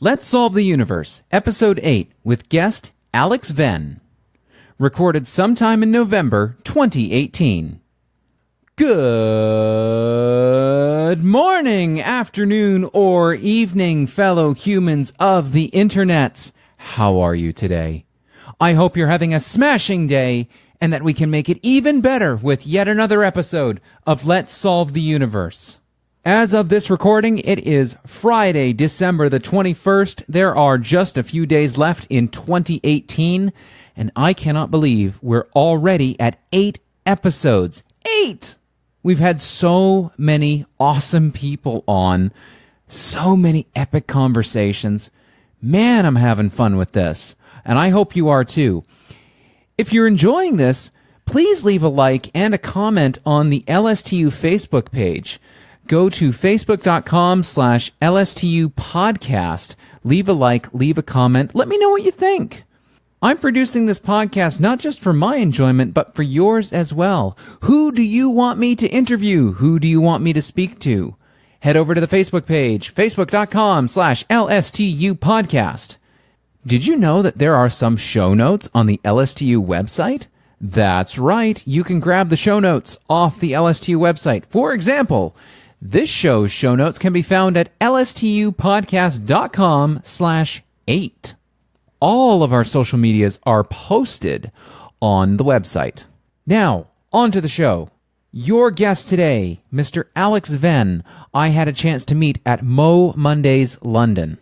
Let's Solve the Universe, Episode 8, with guest Alex Venn. Recorded sometime in November 2018. Good morning, afternoon, or evening, fellow humans of the internets. How are you today? I hope you're having a smashing day and that we can make it even better with yet another episode of Let's Solve the Universe. As of this recording, it is Friday, December the 21st. There are just a few days left in 2018, and I cannot believe we're already at 8 episodes. 8! We've had so many awesome people on, so many epic conversations. Man, I'm having fun with this, and I hope you are too. If you're enjoying this, please leave a like and a comment on the LSTU Facebook page. Go to facebook.com/LSTU podcast. Leave a like, leave a comment. Let me know what you think. I'm producing this podcast not just for my enjoyment, but for yours as well. Who do you want me to interview? Who do you want me to speak to? Head over to the Facebook page, facebook.com/LSTU podcast. Did you know that there are some show notes on the LSTU website? That's right. You can grab the show notes off the LSTU website. For example, this show's show notes can be found at lstupodcast.com/8. All of our social medias are posted on the website. Now, on to the show. Your guest today, Mr. Alex Venn, I had a chance to meet at Mo Mondays, London.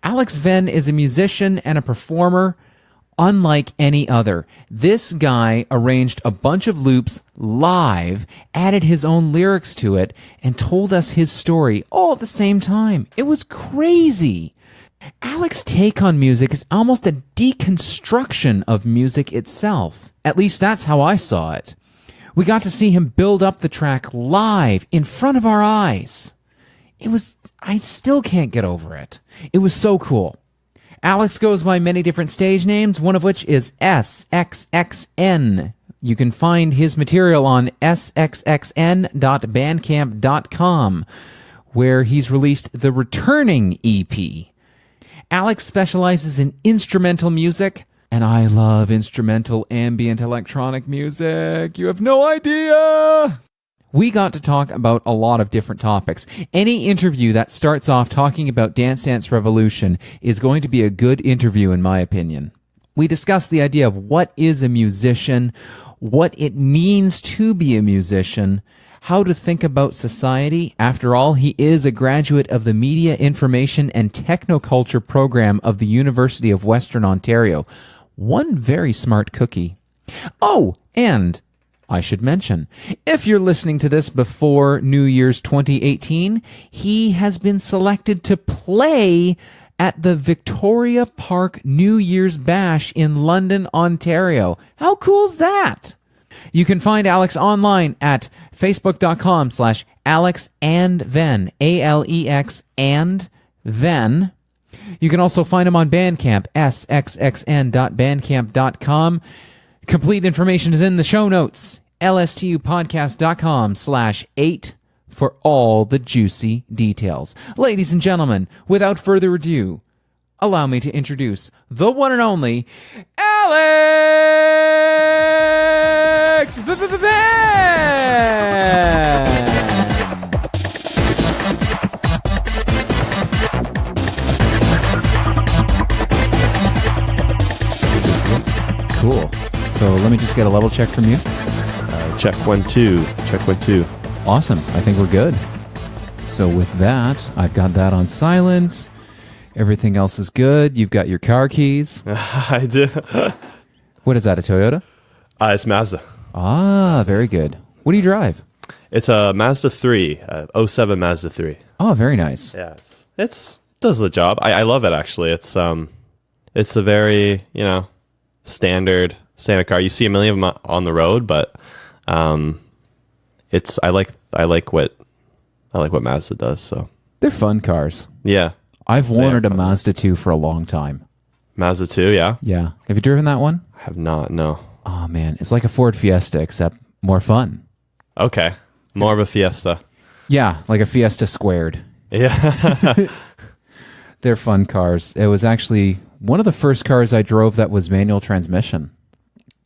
Alex Venn is a musician and a performer unlike any other. This guy arranged a bunch of loops live, added his own lyrics to it, and told us his story all at the same time. It was crazy. Alex's take on music is almost a deconstruction of music itself. At least that's how I saw it. We got to see him build up the track live in front of our eyes. I still can't get over it. It was so cool. Alex goes by many different stage names, one of which is SXXN. You can find his material on sxxn.bandcamp.com, where he's released the Returning EP. Alex specializes in instrumental music, and I love instrumental ambient electronic music. You have no idea! We got to talk about a lot of different topics. Any interview that starts off talking about Dance Dance Revolution is going to be a good interview, in my opinion. We discussed the idea of what is a musician, what it means to be a musician, how to think about society. After all, he is a graduate of the Media, Information, and Technoculture program of the University of Western Ontario. One very smart cookie. Oh, and I should mention, if you're listening to this before New Year's 2018, he has been selected to play at the Victoria Park New Year's Bash in London, Ontario. How cool is that? You can find Alex online at facebook.com/AlexandVenn, ALEX and Venn. You can also find him on Bandcamp, sxxn.bandcamp.com. Complete information is in the show notes, lstupodcast.com/8 for all the juicy details. Ladies and gentlemen, without further ado, allow me to introduce the one and only Alex Venn! Cool. So let me just get a level check from you. Check 1 2. Check 1 2. Awesome. I think we're good. So with that, I've got that on silent. Everything else is good. You've got your car keys. I do. What is that, a Toyota? It's Mazda. Ah, very good. What do you drive? It's a Mazda 3, 07 Mazda 3. Oh, very nice. Yeah, it's does the job. I love it, actually. It's a very, standard car. You see a million of them on the road, but I like what Mazda does. So they're fun cars. Yeah, I've wanted a Mazda 2 for a long time. Mazda 2, yeah. Yeah. Have you driven that one? I have not. No. Oh man, it's like a Ford Fiesta except more fun. Okay, more of a Fiesta. Yeah, like a Fiesta squared. Yeah. They're fun cars. It was actually one of the first cars I drove that was manual transmission.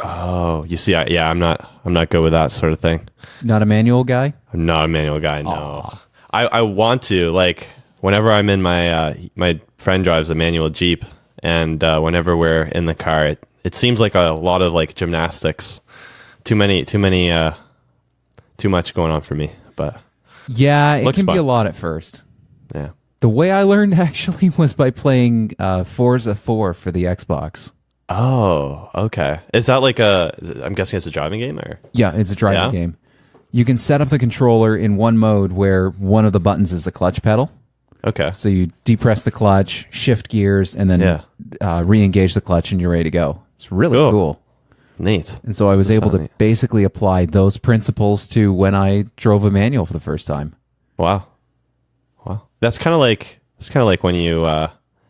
Oh, you see, I'm not good with that sort of thing. Not a manual guy? I'm not a manual guy. No, I want to, like, whenever I'm in my friend drives a manual Jeep, and whenever we're in the car, it seems like a lot of like gymnastics. Too much going on for me, but yeah, it can fun. be a lot at first. Yeah. The way I learned actually was by playing Forza 4 for the Xbox. Oh, okay. Is that like I'm guessing it's a driving game, or? Yeah, it's a driving game. You can set up the controller in one mode where one of the buttons is the clutch pedal. Okay. So you depress the clutch, shift gears, and then re-engage the clutch, and you're ready to go. It's really cool. Neat. And so I was able to basically apply those principles to when I drove a manual for the first time. Wow. That's kind of like when you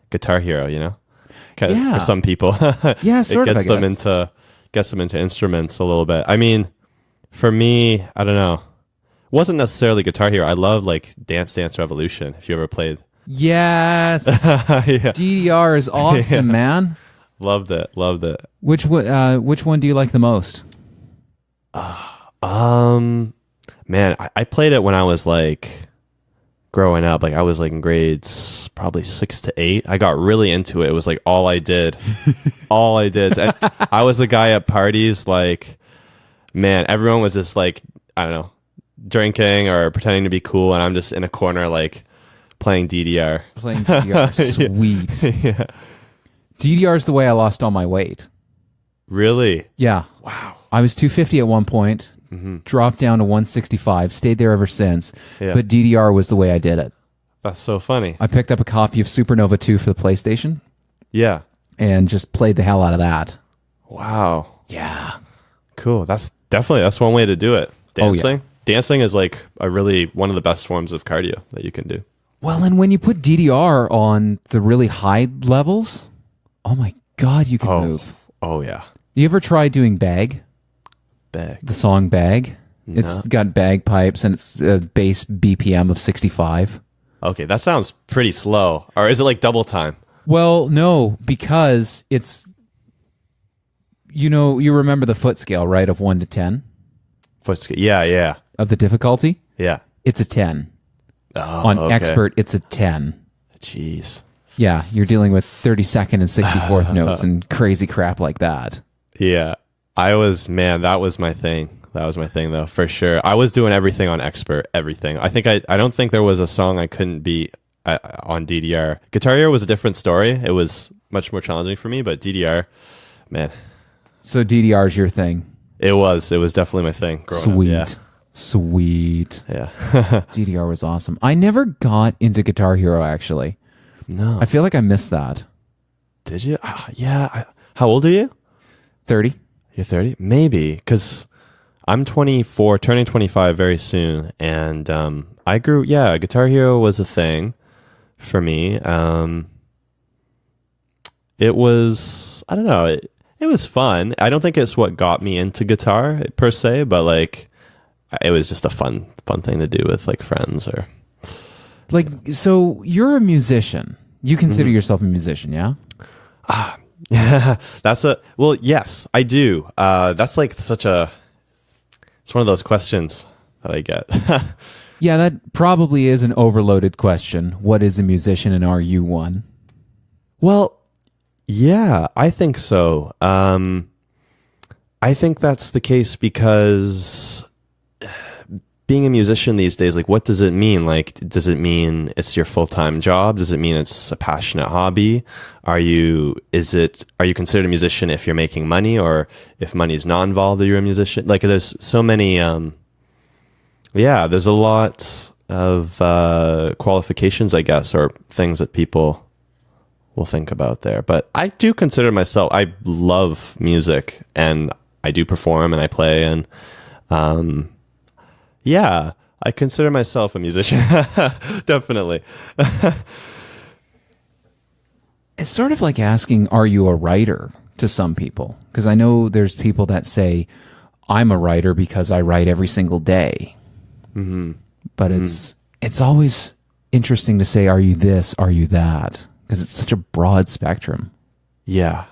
Guitar Hero, you know? For some people. Yeah, sort it of, gets them into instruments a little bit. I mean, for me, I don't know. Wasn't necessarily Guitar Hero. I love like Dance Dance Revolution, if you ever played. Yes. DDR is awesome, man. Loved it. Which one do you like the most? Man, I played it when I was like growing up. Like I was like in grades probably 6 to 8. I got really into it. It was like all I did. And I was the guy at parties, like, man, everyone was just like, I don't know, drinking or pretending to be cool, and I'm just in a corner like playing DDR. Sweet. Yeah. DDR is the way I lost all my weight. Really? Yeah. Wow. I was 250 at one point, dropped down to 165, stayed there ever since. Yeah. But DDR was the way I did it. That's so funny. I picked up a copy of Supernova 2 for the PlayStation. Yeah. And just played the hell out of that. Wow. Yeah. Cool. That's one way to do it. Dancing. Oh, yeah. Dancing is like one of the best forms of cardio that you can do. Well, and when you put DDR on the really high levels, oh my God, you can move. Oh, yeah. You ever try doing Bag? Bag. The song Bag? No. It's got bagpipes and it's a bass BPM of 65. Okay, that sounds pretty slow. Or is it like double time? Well, no, because it's, you remember the foot scale, right, of 1 to 10? Foot scale. Yeah. Of the difficulty? Yeah. It's a 10. Oh, on okay. expert, it's a 10. Jeez. Yeah, you're dealing with 32nd and 64th notes and crazy crap like that. Yeah. that was my thing. That was my thing, though, for sure. I was doing everything on expert, everything. I don't think there was a song I couldn't beat on DDR. Guitar Hero was a different story. It was much more challenging for me, but DDR, man. So DDR is your thing? It was definitely my thing. Sweet. Up, yeah. Sweet. Yeah. DDR was awesome. I never got into Guitar Hero, actually. No. I feel like I missed that. Did you? Yeah. How old are you? 30. You're 30? Maybe, because I'm 24, turning 25 very soon. And Guitar Hero was a thing for me. It was, I don't know, it was fun. I don't think it's what got me into guitar per se, but like, it was just a fun thing to do with like friends or. Like, so you're a musician. You consider yourself a musician, yeah? Yeah, yes, I do. That's like it's one of those questions that I get. Yeah, that probably is an overloaded question. What is a musician and are you one? Well, yeah, I think so. I think that's the case because being a musician these days, like, what does it mean? Like, does it mean it's your full-time job? Does it mean it's a passionate hobby? Are you considered a musician if you're making money, or if money is not involved, you're a musician? Like, there's so many, there's a lot of qualifications, I guess, or things that people will think about there. But I do consider myself, I love music, and I do perform and I play, and yeah, I consider myself a musician. Definitely. It's sort of like asking, are you a writer, to some people? Because I know there's people that say, I'm a writer because I write every single day. Mm-hmm. But it's always interesting to say, are you this, are you that? because it's such a broad spectrum. Yeah,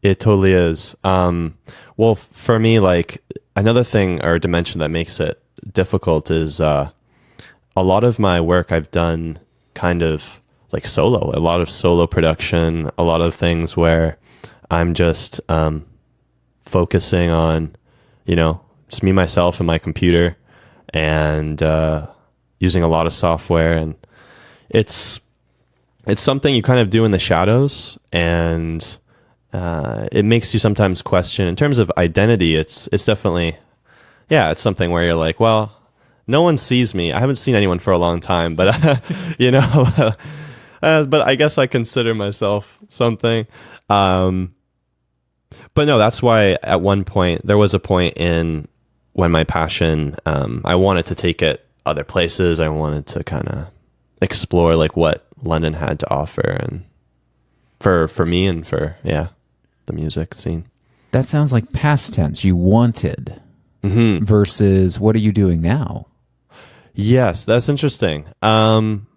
it totally is. Well, for me, like another thing or dimension that makes it difficult is a lot of my work I've done kind of like solo, a lot of solo production, a lot of things where I'm just focusing on, just me, myself, and my computer, and using a lot of software. And it's something you kind of do in the shadows, and it makes you sometimes question, in terms of identity, it's definitely, it's something where you're like, well, no one sees me. I haven't seen anyone for a long time, but, but I guess I consider myself something. But no, that's why at one point, there was a point in when my passion, I wanted to take it other places. I wanted to kind of explore like what London had to offer, and for me and for, the music scene. That sounds like past tense. You wanted versus what are you doing now? Yes, that's interesting. I'm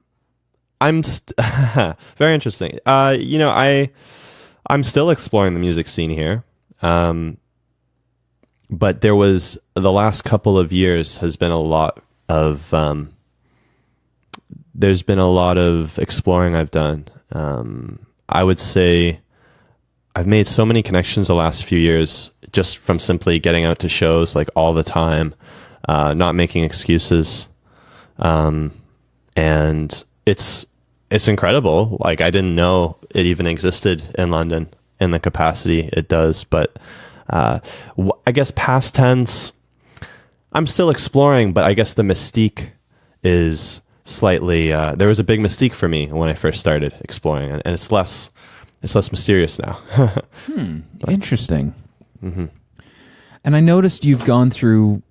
very interesting. I'm still exploring the music scene here. But there was, the last couple of years has been a lot of, there's been a lot of exploring I've done. I would say I've made so many connections the last few years just from simply getting out to shows like all the time, not making excuses. And it's incredible. Like I didn't know it even existed in London in the capacity it does, but I guess past tense, I'm still exploring, but I guess the mystique is slightly, there was a big mystique for me when I first started exploring, and it's less mysterious now. Interesting. Mm-hmm. And I noticed you've gone through,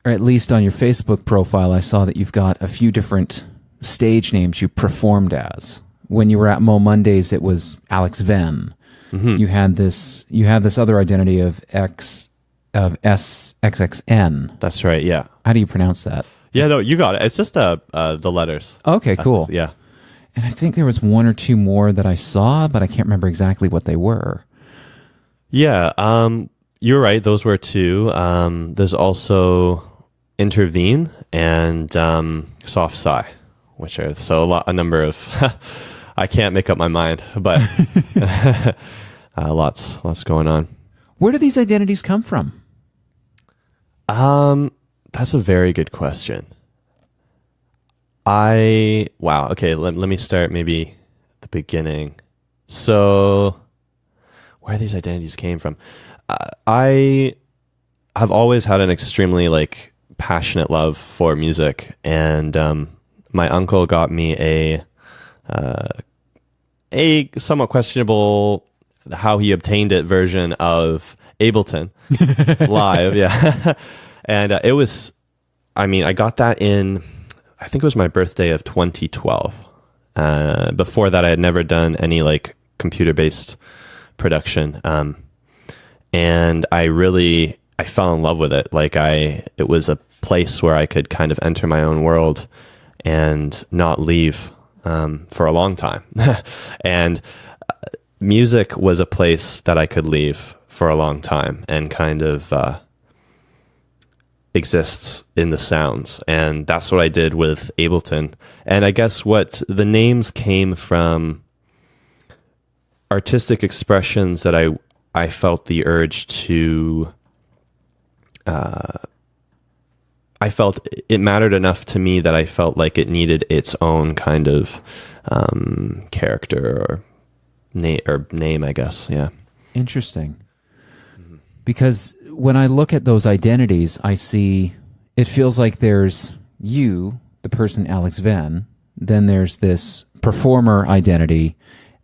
or at least on your Facebook profile, I saw that you've got a few different stage names you performed as. When you were at Mo Mondays, it was Alex Venn. Mm-hmm. You had this other identity of SXXN. That's right. Yeah. How do you pronounce that? Yeah, no, you got it. It's just the letters. Okay, cool. Yeah. And I think there was one or two more that I saw, but I can't remember exactly what they were. Yeah, you're right. Those were two. There's also Intervene and Soft Sigh, which are a number of. I can't make up my mind, but lots going on. Where do these identities come from? That's a very good question. Okay, let me start maybe at the beginning. So, where these identities came from? I have always had an extremely passionate love for music, and my uncle got me a somewhat questionable how he obtained it version of Ableton Live, yeah. And it was, I got that in, I think it was my birthday of 2012. Before that, I had never done any computer-based production. And I fell in love with it. It was a place where I could kind of enter my own world and not leave for a long time. And music was a place that I could leave for a long time and kind of exists in the sounds. And that's what I did with Ableton. And I guess what the names came from artistic expressions that I felt the urge to, I felt it mattered enough to me that I felt like it needed its own kind of character or name, I guess. Yeah. Interesting. Because when I look at those identities, I see it feels like there's you, the person Alex Venn, then there's this performer identity,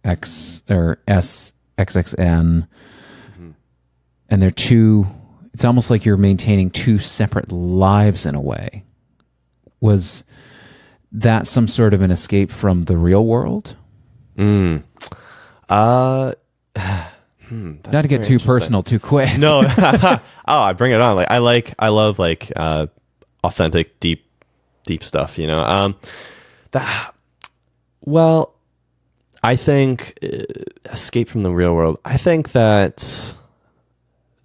X or SXXN, and they're two. It's almost like you're maintaining two separate lives in a way. Was that some sort of an escape from the real world? Not to get too personal too quick. No. I bring it on. I love authentic, deep stuff, Well, I think escape from the real world. I think that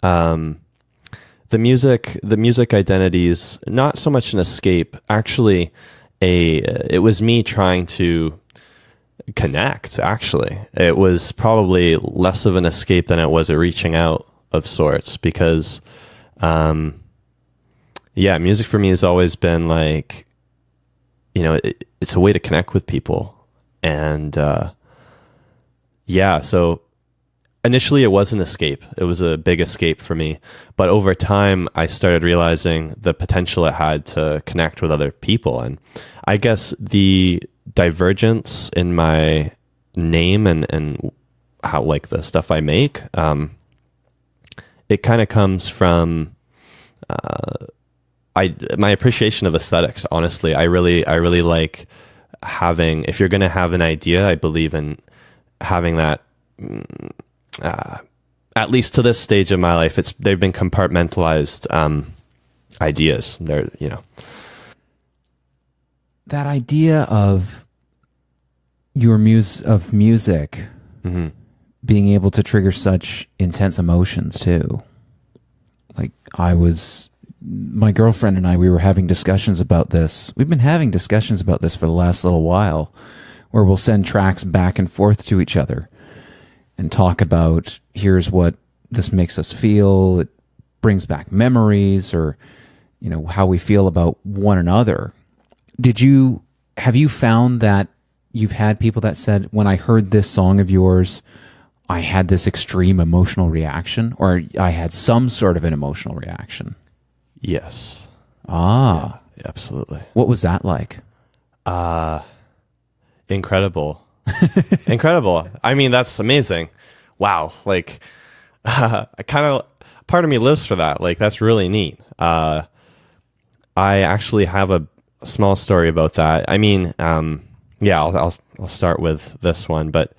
the music identity is not so much an escape. Actually, it was me trying to connect. Actually, it was probably less of an escape than it was a reaching out of sorts, because music for me has always been like, it's a way to connect with people. And so initially it was an escape. It was a big escape for me. But over time, I started realizing the potential it had to connect with other people. And I guess the divergence in my name and how, like, the stuff I make, it kind of comes from my appreciation of aesthetics. Honestly, I really like having, if you're going to have an idea, I believe in having that, at least to this stage of my life, they've been compartmentalized ideas. They're, that idea of your music mm-hmm. being able to trigger such intense emotions too. Like, my girlfriend and I, we were having discussions about this. We've been having discussions about this for the last little while, where we'll send tracks back and forth to each other and talk about, here's what this makes us feel. It brings back memories, or, how we feel about one another. Have you found that you've had people that said, when I heard this song of yours, I had this extreme emotional reaction, or I had some sort of an emotional reaction? Yes. Ah. Yeah, absolutely. What was that like? Incredible. Incredible. I mean, that's amazing. Wow. Like, part of me lives for that. Like, that's really neat. I actually have a small story about that. I mean, I'll start with this one, but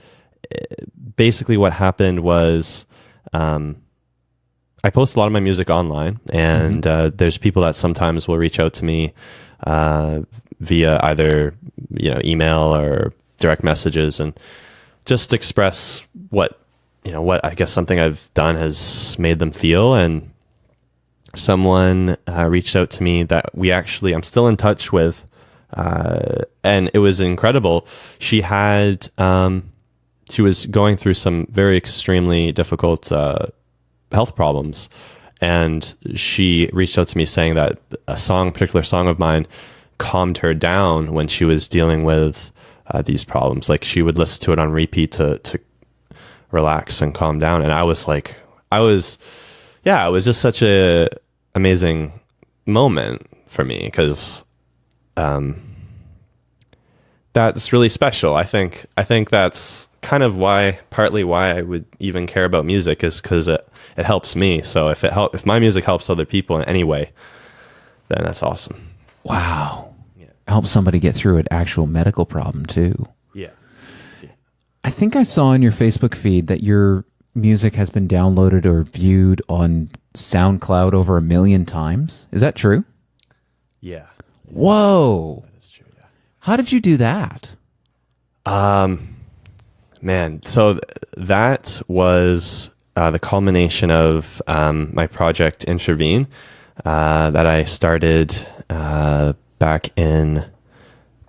basically what happened was, I post a lot of my music online, and there's people that sometimes will reach out to me via either email or direct messages, and just express what I guess something I've done has made them feel. And someone reached out to me that I'm still in touch with, and it was incredible. She was going through some very extremely difficult health problems, and she reached out to me saying that a particular song of mine calmed her down when she was dealing with these problems. Like, she would listen to it on repeat to relax and calm down. And it was just such a amazing moment for me, because that's really special. I think that's kind of partly why I would even care about music, is because it helps me. So if my music helps other people in any way, then that's awesome. Wow. Yeah. Help somebody get through an actual medical problem too. Yeah. I think I saw in your Facebook feed that your music has been downloaded or viewed on SoundCloud over 1 million times. Is that true? Yeah. Whoa. That is true. Yeah. How did you do that? Man, so that was the culmination of my project Intervene that I started back in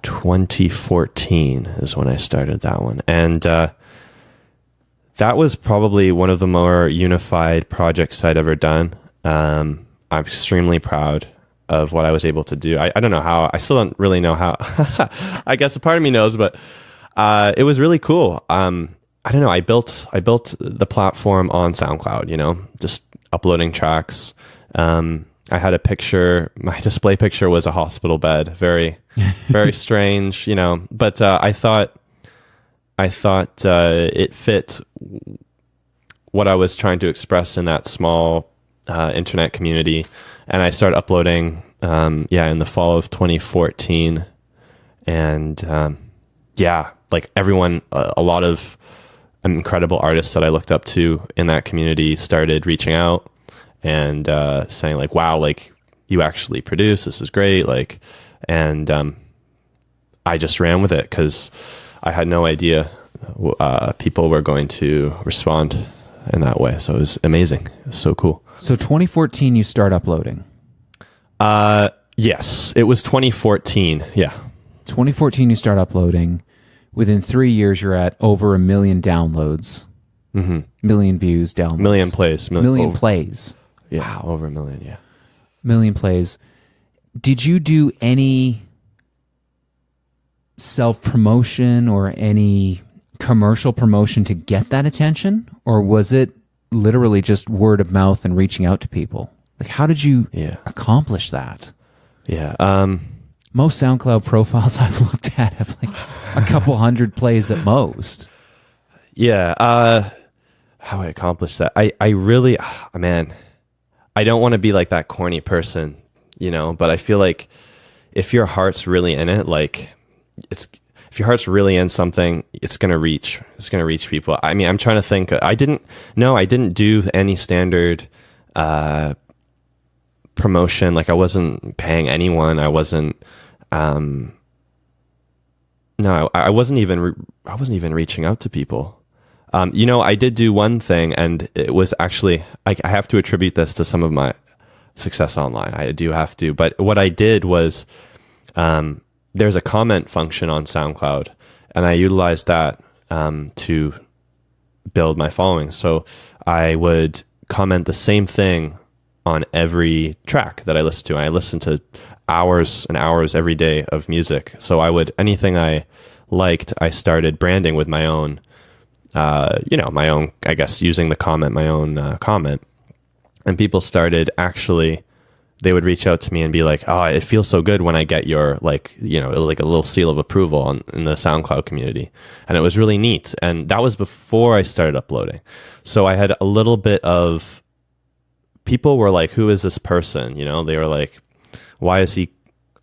2014 is when I started that one. And that was probably one of the more unified projects I'd ever done. I'm extremely proud of what I was able to do. I don't know how. I still don't really know how. I guess a part of me knows, but it was really cool. I don't know. I built the platform on SoundCloud, just uploading tracks. I had a picture. My display picture was a hospital bed. Very, very strange, but I thought it fit what I was trying to express in that small internet community. And I started uploading, in the fall of 2014. And like everyone, a lot of incredible artists that I looked up to in that community started reaching out and saying like, wow, like you actually produce, this is great. Like, and I just ran with it because I had no idea people were going to respond in that way. So it was amazing. It was so cool. So 2014, you start uploading. Yes, it was 2014. Yeah. 2014, you start uploading. Within 3 years, you're at over 1 million downloads. Mm-hmm. Million views, downloads. Million plays. Million plays. Yeah, wow. Over 1 million, yeah. Million plays. Did you do any self-promotion or any commercial promotion to get that attention? Or was it literally just word of mouth and reaching out to people? Like, how did you accomplish that? Yeah. Most SoundCloud profiles I've looked at have like a couple hundred plays at most. Yeah. How I accomplished that. I really, man, I don't want to be like that corny person, but I feel like if your heart's really in it, like if your heart's really in something, it's going to reach people. I mean, I'm trying to think. I didn't do any standard promotion. Like I wasn't paying anyone. I wasn't. No, I wasn't even reaching out to people. I did do one thing, and it was actually I have to attribute this to some of my success online. I do have to, but what I did was there's a comment function on SoundCloud, and I utilized that to build my following. So I would comment the same thing on every track that I listened to. And I listened to hours and hours every day of music. So anything I liked, I started branding with my own, my own, I guess, using the comment, my own comment. And people started they would reach out to me and be like, oh, it feels so good when I get your, like a little seal of approval in the SoundCloud community. And it was really neat. And that was before I started uploading. So I had a little bit of, people were like, who is this person? They were like, why is he,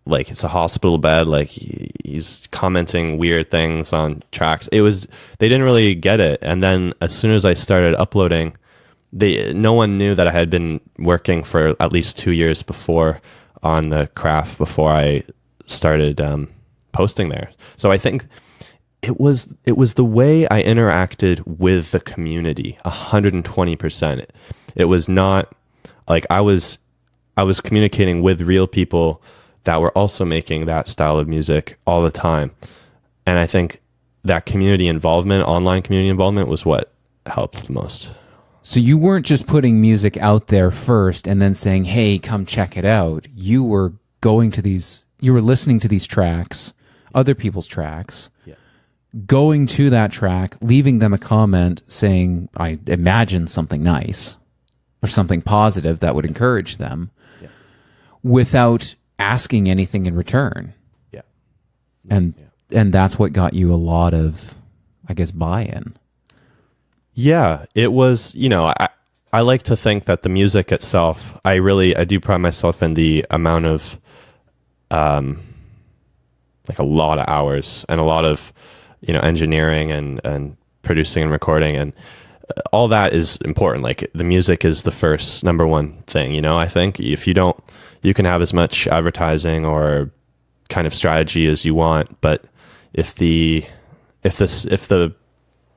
like, it's a hospital bed, like he's commenting weird things on tracks. They didn't really get it. And then as soon as I started uploading, no one knew that I had been working for at least 2 years before on the craft before I started posting there. So I think it was the way I interacted with the community 120%. It was not like I was communicating with real people that were also making that style of music all the time. And I think that community involvement, online community involvement, was what helped the most. So you weren't just putting music out there first and then saying, hey, come check it out. You were listening to these tracks, other people's tracks, going to that track, leaving them a comment saying, I imagine something nice or something positive that would encourage them without asking anything in return. Yeah. And that's what got you a lot of, I guess, buy-in. Yeah, it was, I like to think that the music itself, I do pride myself in the amount of, like a lot of hours and a lot of, engineering and producing and recording, and all that is important. Like the music is the first number one thing, I think if you can have as much advertising or kind of strategy as you want, but if the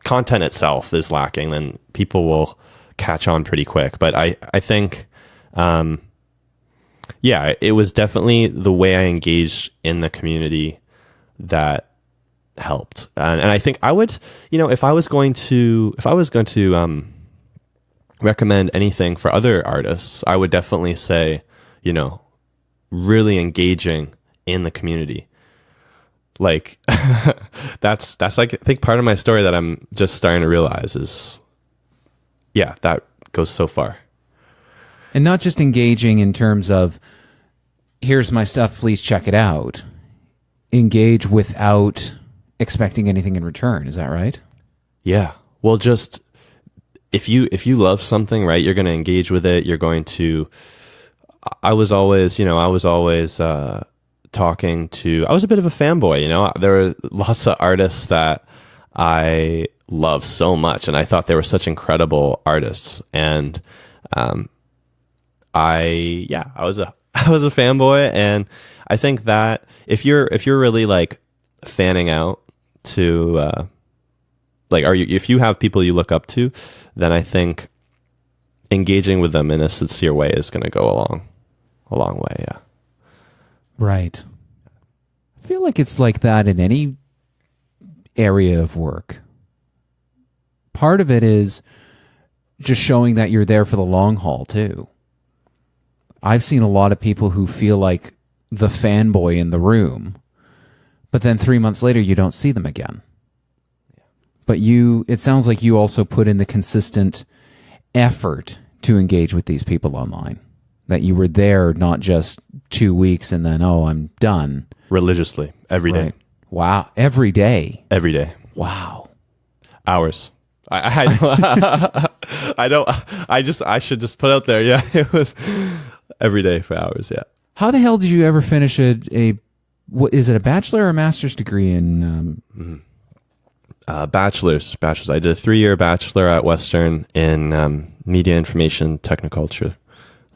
content itself is lacking, then people will catch on pretty quick. But I think, it was definitely the way I engaged in the community that helped. And I think I would, if I was going to recommend anything for other artists, I would definitely say, really engaging in the community. Like that's like, I think part of my story that I'm just starting to realize is, that goes so far. And not just engaging in terms of, here's my stuff, please check it out. Engage without expecting anything in return. Is that right? Yeah. Well, just if you love something, right, you're going to engage with it. You're going to, I was always talking to, I was a bit of a fanboy, there were lots of artists that I love so much, and I thought they were such incredible artists. And I was a fanboy, and I think that if you're really like fanning out to like, if you have people you look up to, then I think engaging with them in a sincere way is going to go a long way. Yeah. Right. I feel like it's like that in any area of work. Part of it is just showing that you're there for the long haul too. I've seen a lot of people who feel like the fanboy in the room, but then 3 months later you don't see them again. But it sounds like you also put in the consistent effort to engage with these people online. That you were there not just 2 weeks and then, oh, I'm done. Religiously, every day. Wow. Every day. Every day. Wow. Hours. I should just put out there. Yeah, it was every day for hours. Yeah. How the hell did you ever finish what is it, a bachelor or a master's degree in? Bachelor's. I did a 3-year bachelor at Western in media information technoculture.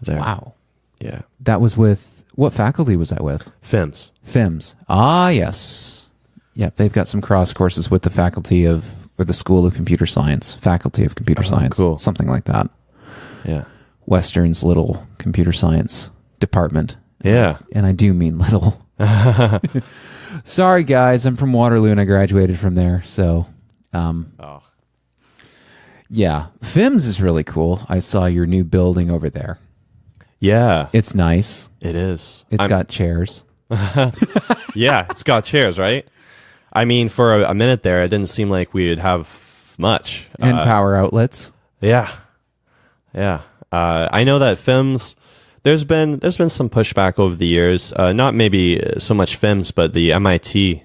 There. Wow. Yeah. That was with, what faculty was that with? FIMS. Ah, yes. Yeah, they've got some cross courses with the faculty of, or the School of Computer Science, Faculty of Computer Science. Cool. Something like that. Yeah. Western's little computer science department. Yeah. And I do mean little. Sorry, guys. I'm from Waterloo and I graduated from there. So, yeah. FIMS is really cool. I saw your new building over there. Yeah. It's nice. It is. It's got chairs. Yeah, it's got chairs, right? I mean, for a minute there, it didn't seem like we'd have much. And power outlets. Yeah. Yeah. I know that FIMS, there's been some pushback over the years. Not maybe so much FIMS, but the MIT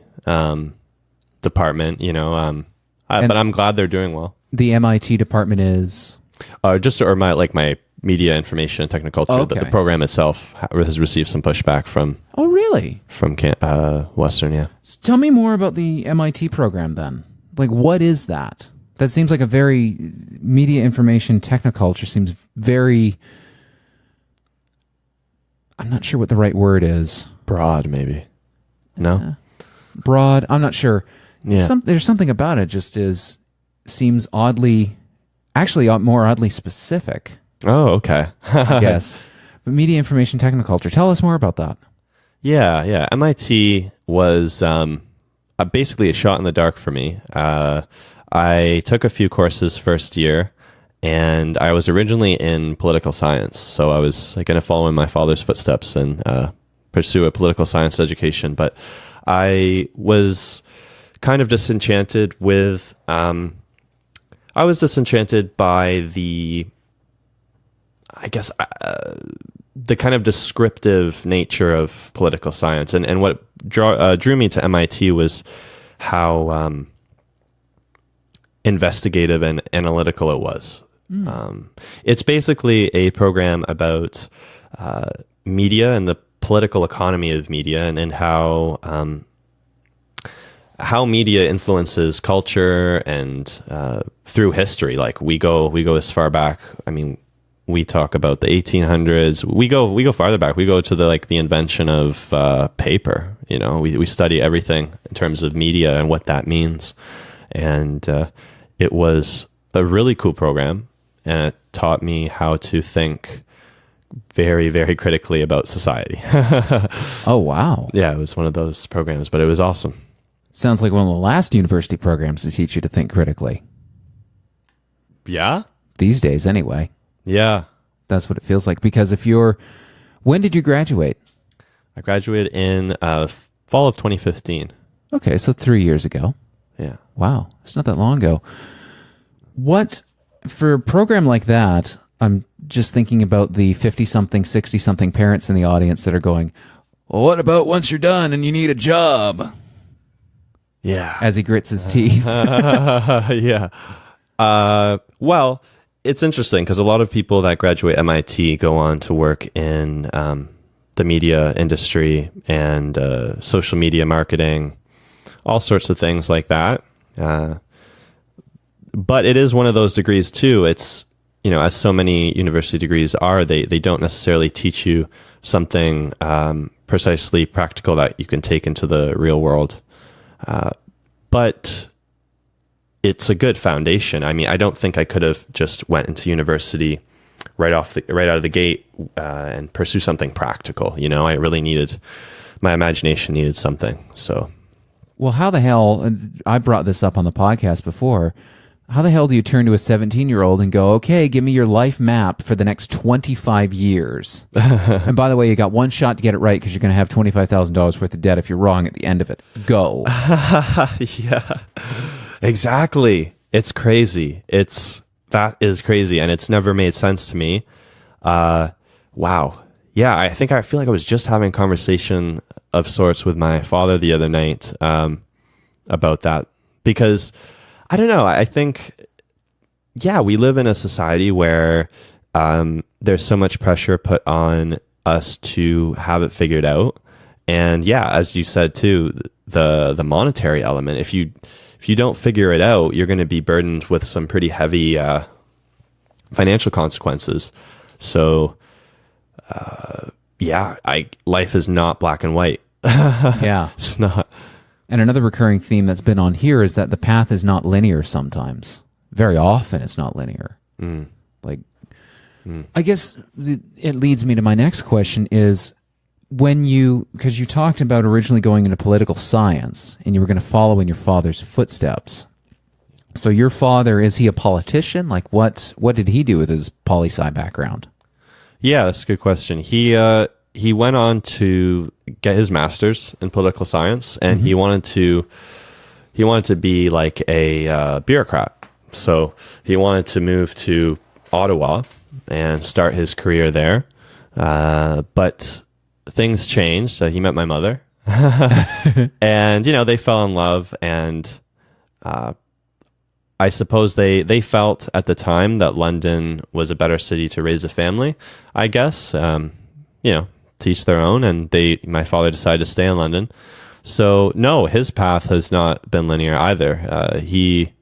department, but I'm glad they're doing well. The MIT department is? My media information and technoculture. Oh, okay. The program itself has received some pushback from. Oh, really? From Western, yeah. So tell me more about the MIT program then. Like, what is that? That seems like a very media information technoculture seems very. I'm not sure what the right word is. Broad, maybe. No? Broad. I'm not sure. Yeah. There's something about it seems actually more oddly specific. Oh, okay. I guess. But media information technoculture. Tell us more about that. Yeah. MIT was basically a shot in the dark for me. I took a few courses first year, and I was originally in political science. So I was going to follow in my father's footsteps and pursue a political science education. But I was kind of disenchanted with... I was disenchanted by the kind of descriptive nature of political science. And what drew me to MIT was how investigative and analytical it was. It's basically a program about media and the political economy of media and how media influences culture and through history. Like we go as far back. I mean, we talk about the 1800s. We go farther back. We go to the invention of paper. We study everything in terms of media and what that means. And it was a really cool program, and it taught me how to think very, very critically about society. Oh, wow. Yeah, it was one of those programs, but it was awesome. Sounds like one of the last university programs to teach you to think critically. Yeah? These days, anyway. Yeah. That's what it feels like. Because when did you graduate? I graduated in fall of 2015. Okay, so 3 years ago. Yeah. Wow, it's not that long ago. For a program like that, I'm just thinking about the 50-something, 60-something parents in the audience that are going, well, what about once you're done and you need a job? Yeah. As he grits his teeth. Yeah. Well, it's interesting because a lot of people that graduate MIT go on to work in the media industry and social media marketing, all sorts of things like that. But it is one of those degrees too. It's, as so many university degrees are, they don't necessarily teach you something precisely practical that you can take into the real world. But it's a good foundation. I mean, I don't think I could have just went into university right out of the gate and pursue something practical. You know, I really needed, my imagination needed something. So, well, how the hell, and I brought this up on the podcast before, how the hell do you turn to a 17-year-old and go, okay, give me your life map for the next 25 years? And by the way, you got one shot to get it right because you're going to have $25,000 worth of debt if you're wrong at the end of it. Go. Yeah, exactly. It's crazy. That is crazy. And it's never made sense to me. Wow. Yeah, I feel like I was just having a conversation of sorts with my father the other night about that, because I don't know. I think, yeah, we live in a society where there's so much pressure put on us to have it figured out. And yeah, as you said too, the monetary element, if you don't figure it out, you're going to be burdened with some pretty heavy financial consequences. So yeah, life is not black and white. Yeah. It's not. And another recurring theme that's been on here is that the path is not linear sometimes. Very often it's not linear. I guess it leads me to my next question is, because you talked about originally going into political science and you were going to follow in your father's footsteps. So your father, is he a politician? Like what did he do with his poli-sci background? Yeah, that's a good question. He went on to get his master's in political science, and he wanted to be like a bureaucrat. So he wanted to move to Ottawa and start his career there. But things changed. So he met my mother, and they fell in love. And I suppose they felt at the time that London was a better city to raise a family. I guess to each their own, and my father decided to stay in London. So no, his path has not been linear either. He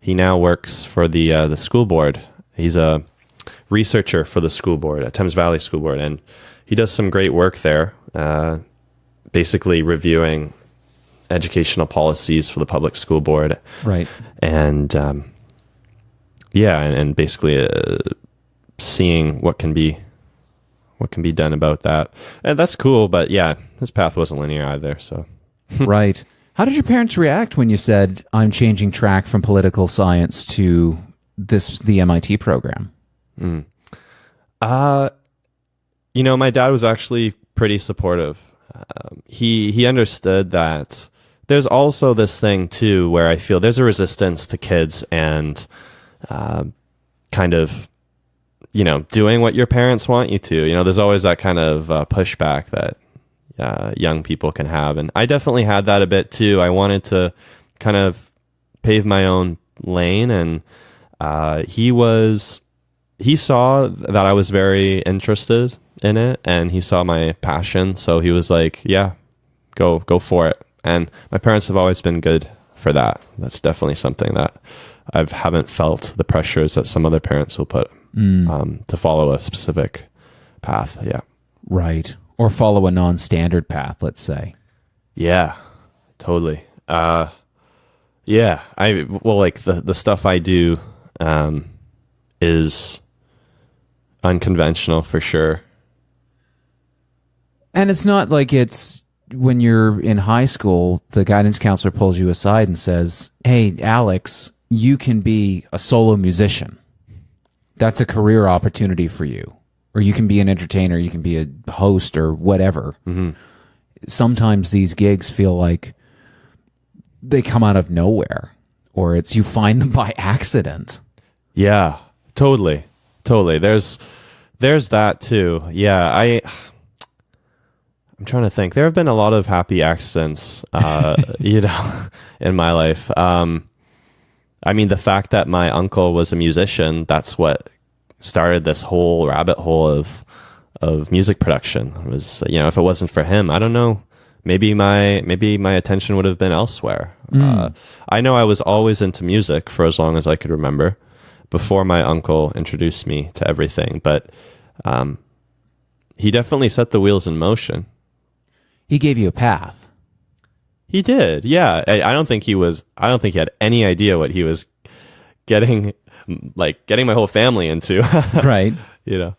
now works for the school board. He's a researcher for the school board at Thames Valley School Board, and he does some great work there, basically reviewing educational policies for the public school board. Right. And and basically seeing what can be done about that. And that's cool, but yeah, his path wasn't linear either. So Right. How did your parents react when you said, I'm changing track from political science to the MIT program? My dad was actually pretty supportive. He understood that there's also this thing too, where I feel there's a resistance to kids and kind of, doing what your parents want you to. There's always that kind of pushback that young people can have. And I definitely had that a bit too. I wanted to kind of pave my own lane. And he saw that I was very interested in it, and he saw my passion. So he was like, yeah, go for it. And my parents have always been good for that. That's definitely something that I haven't felt the pressures that some other parents will put to follow a specific path. Yeah. Right. Or follow a non-standard path, let's say. Yeah, totally. Yeah. The stuff I do is unconventional for sure. And it's not like it's when you're in high school, the guidance counselor pulls you aside and says, hey, Alex, you can be a solo musician. That's a career opportunity for you. Or you can be an entertainer, you can be a host or whatever. Mm-hmm. Sometimes these gigs feel like they come out of nowhere, or it's you find them by accident. Yeah, totally. There's that too. Yeah, I'm trying to think. There have been a lot of happy accidents, in my life. The fact that my uncle was a musician, that's what started this whole rabbit hole of music production. It was, if it wasn't for him, I don't know, maybe my attention would have been elsewhere. I know I was always into music for as long as I could remember before my uncle introduced me to everything, but he definitely set the wheels in motion. He gave you a path. He did, yeah. I don't think he had any idea what he was getting my whole family into. Right. You know,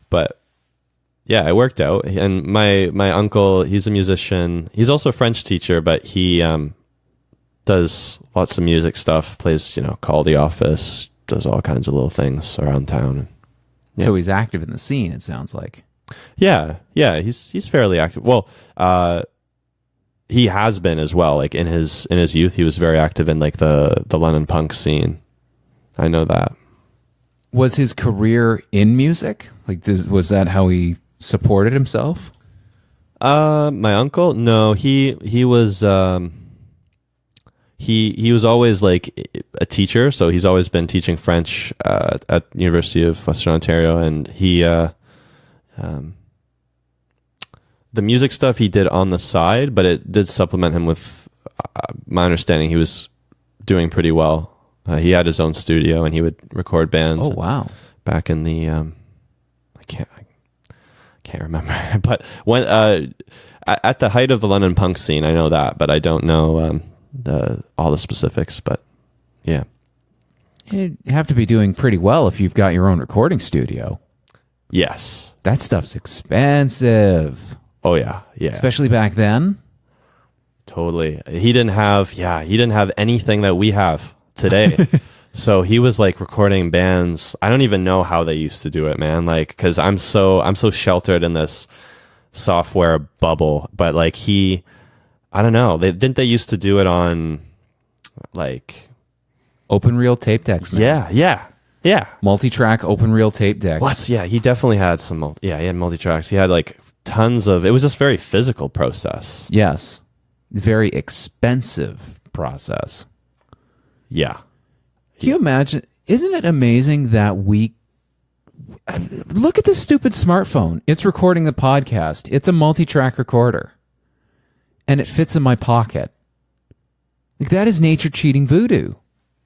but yeah, it worked out. And my uncle, he's a musician. He's also a French teacher, but he does lots of music stuff, plays, Call the Office, does all kinds of little things around town. Yeah. So he's active in the scene, it sounds like. Yeah, he's fairly active. Well, he has been as well. Like in his youth, he was very active in like the London punk scene. I know that. Was his career in music? Like, was that how he supported himself? My uncle, no, he was he was always like a teacher, so he's always been teaching French at University of Western Ontario, and he the music stuff he did on the side, but it did supplement him with my understanding he was doing pretty well. He had his own studio and he would record bands. Oh wow! Back in the I can't remember, but when at the height of the London punk scene, I know that, but I don't know all the specifics. But yeah, you have to be doing pretty well if you've got your own recording studio. Yes, that stuff's expensive. Oh yeah, especially back then. Totally. He didn't have anything that we have today. So he was like recording bands. I don't even know how they used to do it, man. Like, cause I'm so sheltered in this software bubble, but like I don't know. They used to do it on like open reel tape decks, man. Yeah. Multi-track open reel tape decks. What? Yeah. He definitely had some, he had multi-tracks. He had like tons of, it was just very physical process. Yes. Very expensive process. Yeah. Can you imagine? Isn't it amazing that we look at this stupid smartphone? It's recording the podcast. It's a multi-track recorder. And it fits in my pocket. Like, that is nature cheating voodoo.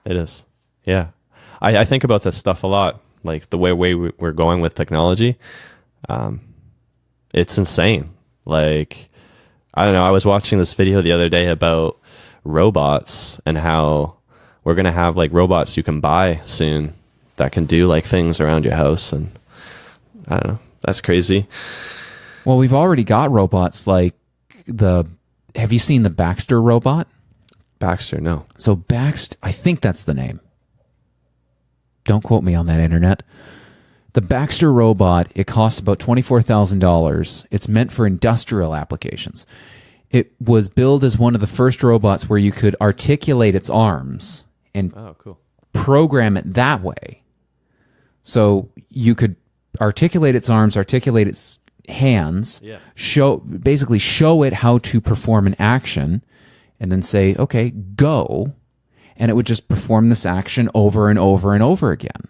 It is. Yeah. I think about this stuff a lot. Like the way we're going with technology. It's insane. Like, I don't know. I was watching this video the other day about robots and how we're going to have like robots you can buy soon that can do like things around your house. And I don't know. That's crazy. Well, we've already got robots like have you seen the Baxter robot? Baxter, no. So Baxter, I think that's the name. Don't quote me on that, internet. The Baxter robot, it costs about $24,000. It's meant for industrial applications. It was billed as one of the first robots where you could articulate its arms and program it that way. So you could articulate its arms, articulate its hands, basically show it how to perform an action, and then say, okay, go. And it would just perform this action over and over and over again.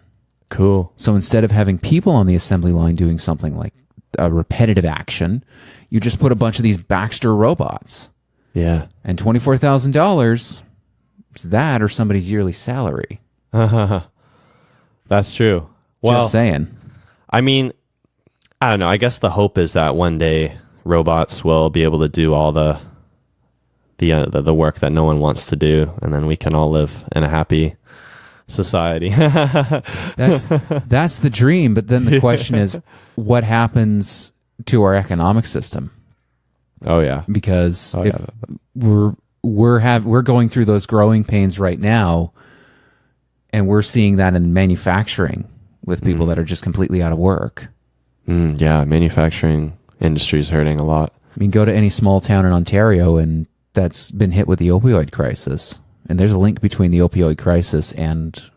Cool. So instead of having people on the assembly line doing something like a repetitive action, you just put a bunch of these Baxter robots. Yeah. And $24,000, it's that or somebody's yearly salary. That's true. Well, just saying. I mean, I don't know. I guess the hope is that one day robots will be able to do all the work that no one wants to do, and then we can all live in a happy society. That's the dream. But then the question is, what happens to our economic system? Oh yeah, because if we're going through those growing pains right now, and we're seeing that in manufacturing with people that are just completely out of work. Yeah, manufacturing industry is hurting a lot. I mean, go to any small town in Ontario, and that's been hit with the opioid crisis. And there's a link between the opioid crisis and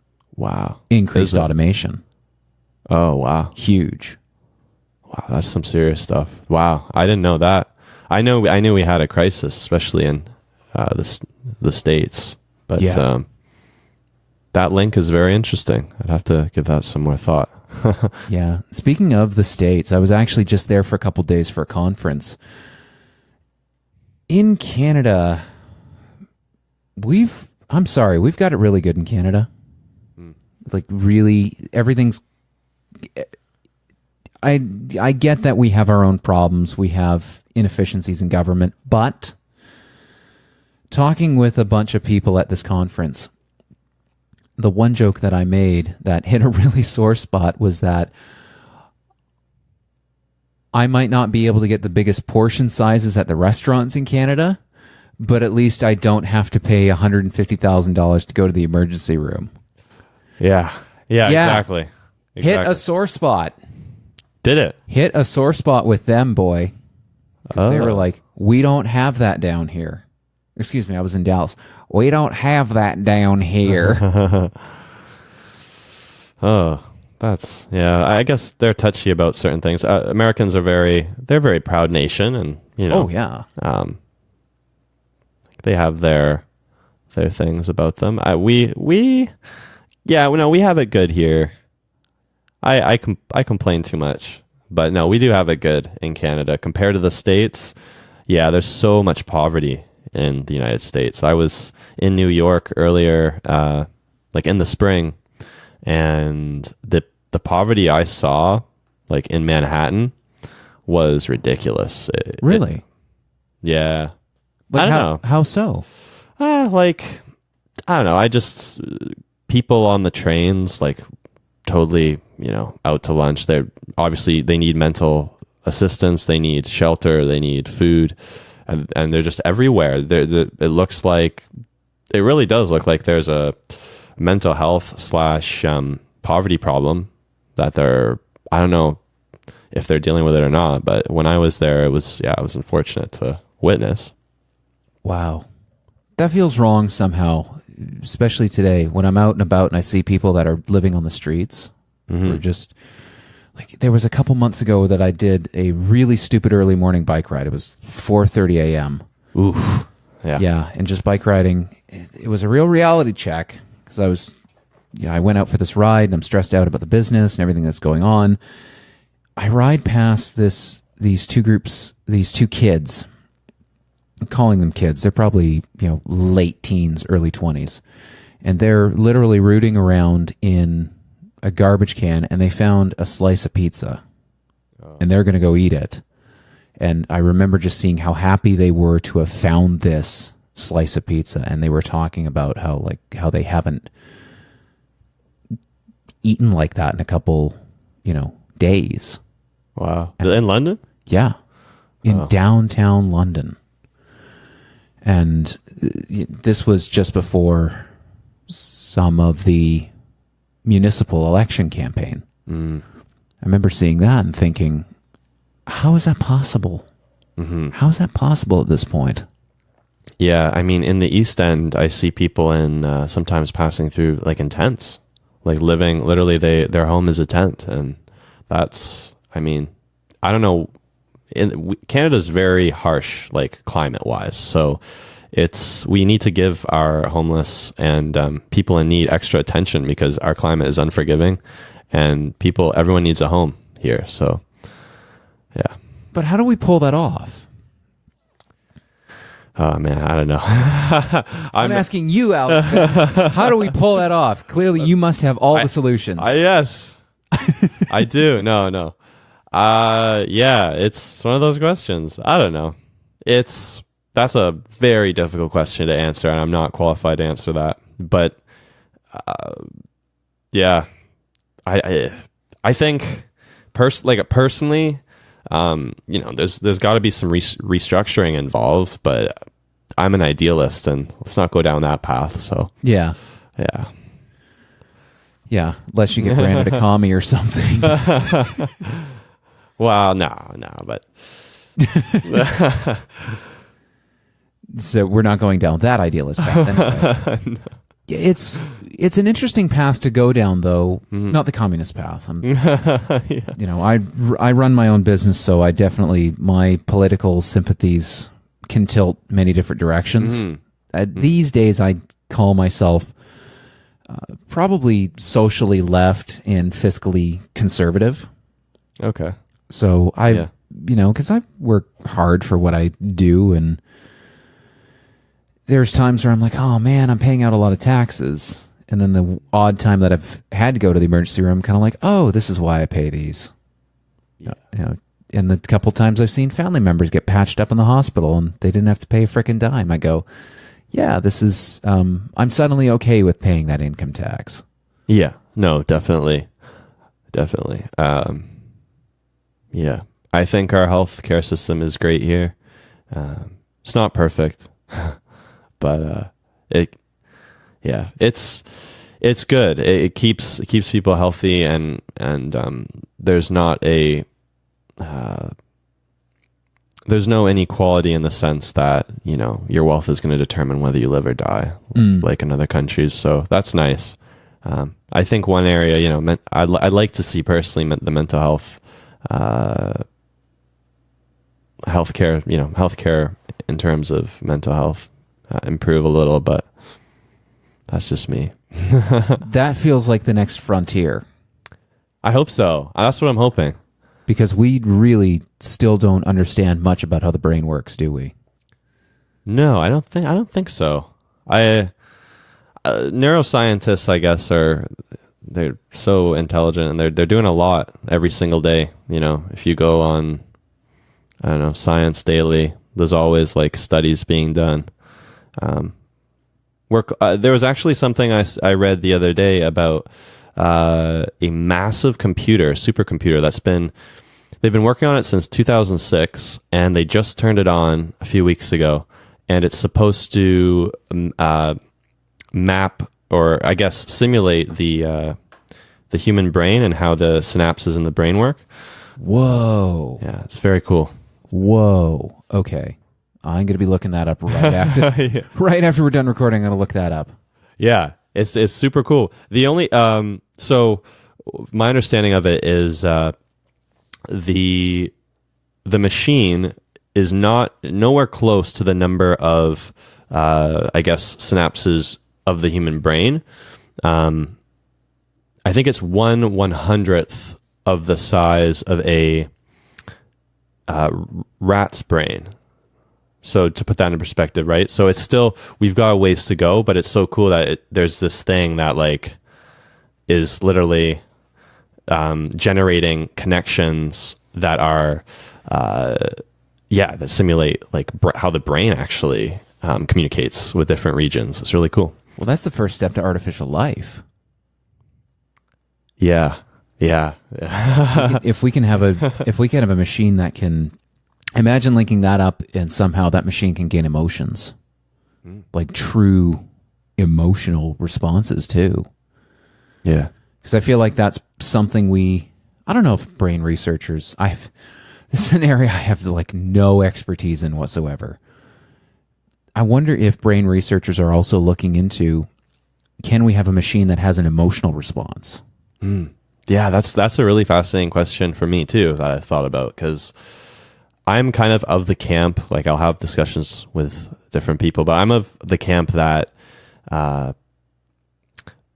increased automation. Oh, wow. Huge. Wow, that's some serious stuff. Wow, I didn't know that. I knew we had a crisis, especially in the States. But that link is very interesting. I'd have to give that some more thought. Yeah. Speaking of the States, I was actually just there for a couple days for a conference. In Canada, we've got it really good in Canada. Like, really, everything's... I get that we have our own problems. We have inefficiencies in government. But talking with a bunch of people at this conference, the one joke that I made that hit a really sore spot was that I might not be able to get the biggest portion sizes at the restaurants in Canada, but at least I don't have to pay $150,000 to go to the emergency room. Yeah. Yeah, exactly. Hit a sore spot. Did it? Hit a sore spot with them, boy. 'Cause they were like, we don't have that down here. Excuse me, I was in Dallas. We don't have that down here. Oh, that's, yeah, I guess they're touchy about certain things. Americans are they're a very proud nation, and, you know. Oh, yeah. They have their things about them. We have it good here. I complain too much, but no, we do have it good in Canada compared to the States. Yeah, there's so much poverty in the United States. I was in New York earlier, like in the spring, and the poverty I saw, like in Manhattan, was ridiculous. Really? Yeah. Like I don't know. How so? Like, I don't know. I just, people on the trains, like, totally, you know, out to lunch. They need mental assistance. They need shelter. They need food. And they're just everywhere. It looks like, it really does look like there's a mental health / poverty problem that I don't know if they're dealing with it or not. But when I was there, it was unfortunate to witness. Wow. That feels wrong somehow, especially today when I'm out and about and I see people that are living on the streets. Mm-hmm. Or just like, there was a couple months ago that I did a really stupid early morning bike ride. It was 4:30 a.m. Oof. Yeah. Yeah. And just bike riding, it was a real reality check because I went out for this ride and I'm stressed out about the business and everything that's going on. I ride past these two kids. I'm calling them kids. They're probably, late teens, early 20s. And they're literally rooting around in a garbage can, and they found a slice of pizza. And they're going to go eat it. And I remember just seeing how happy they were to have found this slice of pizza. And they were talking about how they haven't eaten like that in a couple, days. Wow. In London? Yeah. In downtown London. And this was just before some of the municipal election campaign. I remember seeing that and thinking, how is that possible? Mm-hmm. How is that possible at this point? Yeah, I mean, in the East End, I see people sometimes passing through like in tents, like living, literally their home is a tent. And that's, I mean, I don't know. Canada's very harsh, like climate wise. So we need to give our homeless and people in need extra attention because our climate is unforgiving and everyone needs a home here. So, yeah. But how do we pull that off? Oh man, I don't know. I'm asking you, Alex. How do we pull that off? Clearly, you must have all the solutions. Yes, I do. No. Yeah, it's one of those questions. I don't know. That's a very difficult question to answer, and I'm not qualified to answer that. But yeah, I think personally, there's got to be some restructuring involved. But I'm an idealist, and let's not go down that path. So yeah. Unless you get branded a commie or something. Well, no, but so we're not going down that idealist path anyway. No. It's an interesting path to go down, though. Mm-hmm. Not the communist path. Yeah. I run my own business, so my political sympathies can tilt many different directions. Mm-hmm. These days, I call myself probably socially left and fiscally conservative. Okay. So because I work hard for what I do, and there's times where I'm like, oh man, I'm paying out a lot of taxes. And then the odd time that I've had to go to the emergency room, kind of like, oh, this is why I pay these. Yeah. And the couple times I've seen family members get patched up in the hospital and they didn't have to pay a frickin' dime. I go, yeah, this is, I'm suddenly okay with paying that income tax. Yeah, no, definitely. Definitely. Yeah, I think our healthcare system is great here. It's not perfect, but it's good. It keeps people healthy, and there's not a there's no inequality in the sense that, you know, your wealth is going to determine whether you live or die, like in other countries. So that's nice. I think one area, you know, I'd like to see personally the mental health, healthcare, you know, healthcare in terms of mental health improve a little, but that's just me. That feels like the next frontier. I hope so. That's what I'm hoping. Because we really still don't understand much about how the brain works, do we? No, I don't think so. Neuroscientists, I guess, they're so intelligent, and they're doing a lot every single day. You know, if you go on, I don't know, Science Daily, there's always like studies being done. There was actually something I read the other day about a massive supercomputer they've been working on it since 2006, and they just turned it on a few weeks ago, and it's supposed to map, or I guess simulate the human brain and how the synapses in the brain work. Whoa. Yeah, it's very cool. Whoa. Okay. I'm going to be looking that up right after Yeah. right after we're done recording. I'm going to look that up. Yeah, it's super cool. The only so my understanding of it is the machine is nowhere close to the number of I guess synapses of the human brain. I think it's 1/100th of the size of a rat's brain. So to put that in perspective, right? So it's still, we've got a ways to go, but it's so cool that there's this thing that like is literally generating connections that are, that simulate like how the brain actually communicates with different regions. It's really cool. Well, that's the first step to artificial life. Yeah. If we can have a machine that can, imagine linking that up, and somehow that machine can gain emotions, like true emotional responses too. Yeah. Because I feel like that's something I don't know if brain researchers, this is an area I have like no expertise in whatsoever. I wonder if brain researchers are also looking into, can we have a machine that has an emotional response? Yeah, that's a really fascinating question for me too, that I thought about, because I'm kind of the camp, like I'll have discussions with different people, but I'm of the camp that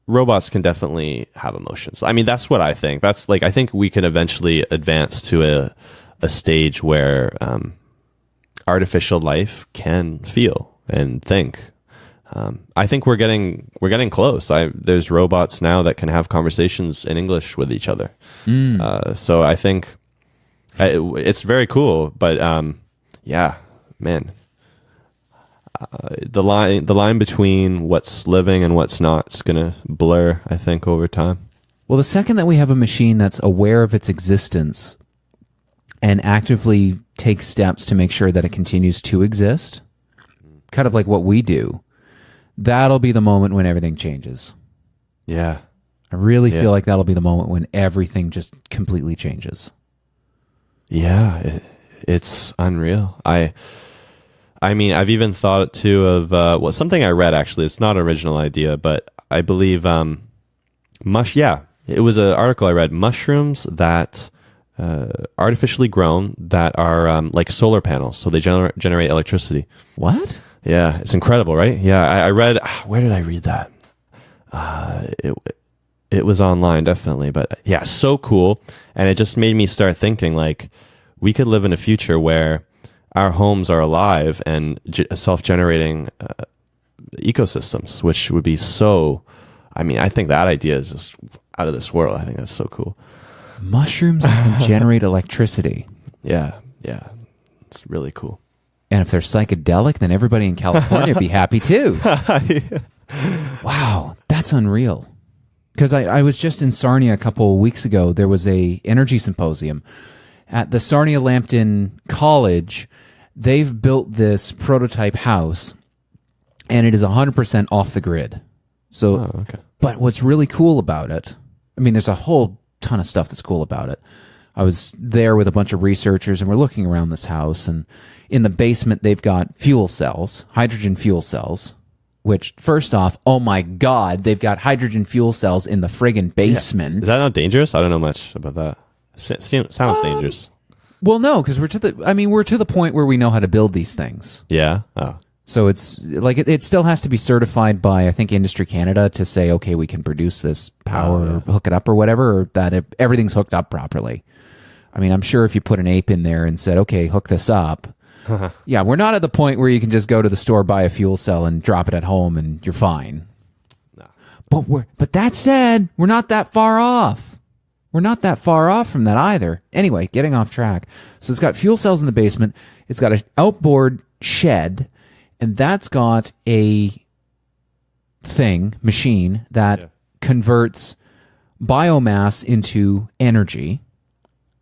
robots can definitely have emotions. I mean, that's what I think. That's like, I think we can eventually advance to a stage where artificial life can feel and think. I think we're getting close. There's robots now that can have conversations in English with each other. So I think it's very cool. But yeah, man, the line between what's living and what's not is gonna blur, I think, over time. Well, the second that we have a machine that's aware of its existence and actively takes steps to make sure that it continues to exist, kind of like what we do, that'll be the moment when everything changes. Yeah. I really feel like that'll be the moment when everything just completely changes. Yeah, it's unreal. I mean, I've even thought too of something I read, actually. It's not an original idea, but I believe it was an article I read, mushrooms that artificially grown that are like solar panels, so they generate electricity. What? Yeah, it's incredible, right? Yeah, I read, where did I read that? It was online, definitely, but yeah, so cool. And it just made me start thinking, like, we could live in a future where our homes are alive and self-generating ecosystems, which would be so, I mean, I think that idea is just out of this world. I think that's so cool. Mushrooms that can generate electricity. Yeah, it's really cool. And if they're psychedelic, then everybody in California would be happy too. Wow, that's unreal. Because I was just in Sarnia a couple of weeks ago. There was a energy symposium at the Sarnia Lambton College. They've built this prototype house, and it is 100% off the grid. So, but what's really cool about it, I mean, there's a whole ton of stuff that's cool about it. I was there with a bunch of researchers, and we're looking around this house, and in the basement, they've got fuel cells, hydrogen fuel cells, which, first off, oh my God, they've got hydrogen fuel cells in the friggin' basement. Yeah. Is that not dangerous? I don't know much about that. Sounds dangerous. Well, no, because we're to the point where we know how to build these things. Yeah. Oh. So it's like it still has to be certified by, I think, Industry Canada to say, okay, we can produce this power, or hook it up or whatever, or that everything's hooked up properly. I mean, I'm sure if you put an ape in there and said, okay, hook this up. Yeah, we're not at the point where you can just go to the store, buy a fuel cell, and drop it at home, and you're fine. No. But that said, we're not that far off. We're not that far off from that either. Anyway, getting off track. So it's got fuel cells in the basement. It's got an outboard shed, and that's got a machine that converts biomass into energy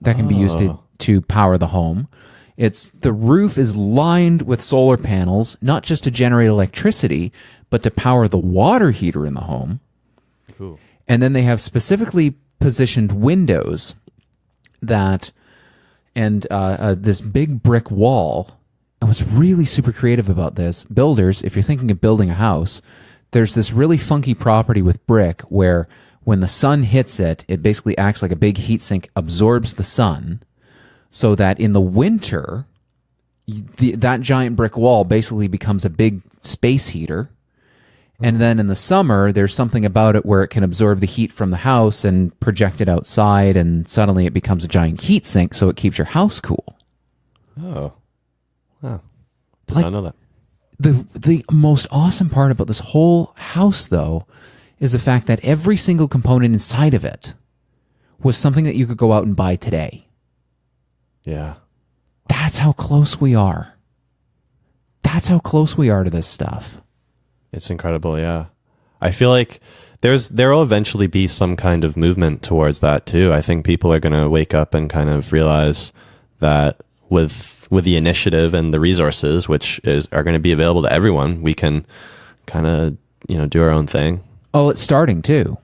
that can be used to power the home. The roof is lined with solar panels, not just to generate electricity, but to power the water heater in the home. Cool. And then they have specifically positioned windows this big brick wall. I was really super creative about this. Builders, if you're thinking of building a house, there's this really funky property with brick where when the sun hits it, it basically acts like a big heat sink, absorbs the sun, so that in the winter, that giant brick wall basically becomes a big space heater. And then in the summer, there's something about it where it can absorb the heat from the house and project it outside, and suddenly it becomes a giant heat sink, so it keeps your house cool. Oh. Wow. I know that. The most awesome part about this whole house, though, is the fact that every single component inside of it was something that you could go out and buy today. Yeah. That's how close we are. That's how close we are to this stuff. It's incredible, yeah. I feel like there will eventually be some kind of movement towards that too. I think people are going to wake up and kind of realize that with the initiative and the resources, are going to be available to everyone, we can kind of, do our own thing. Oh, it's starting too.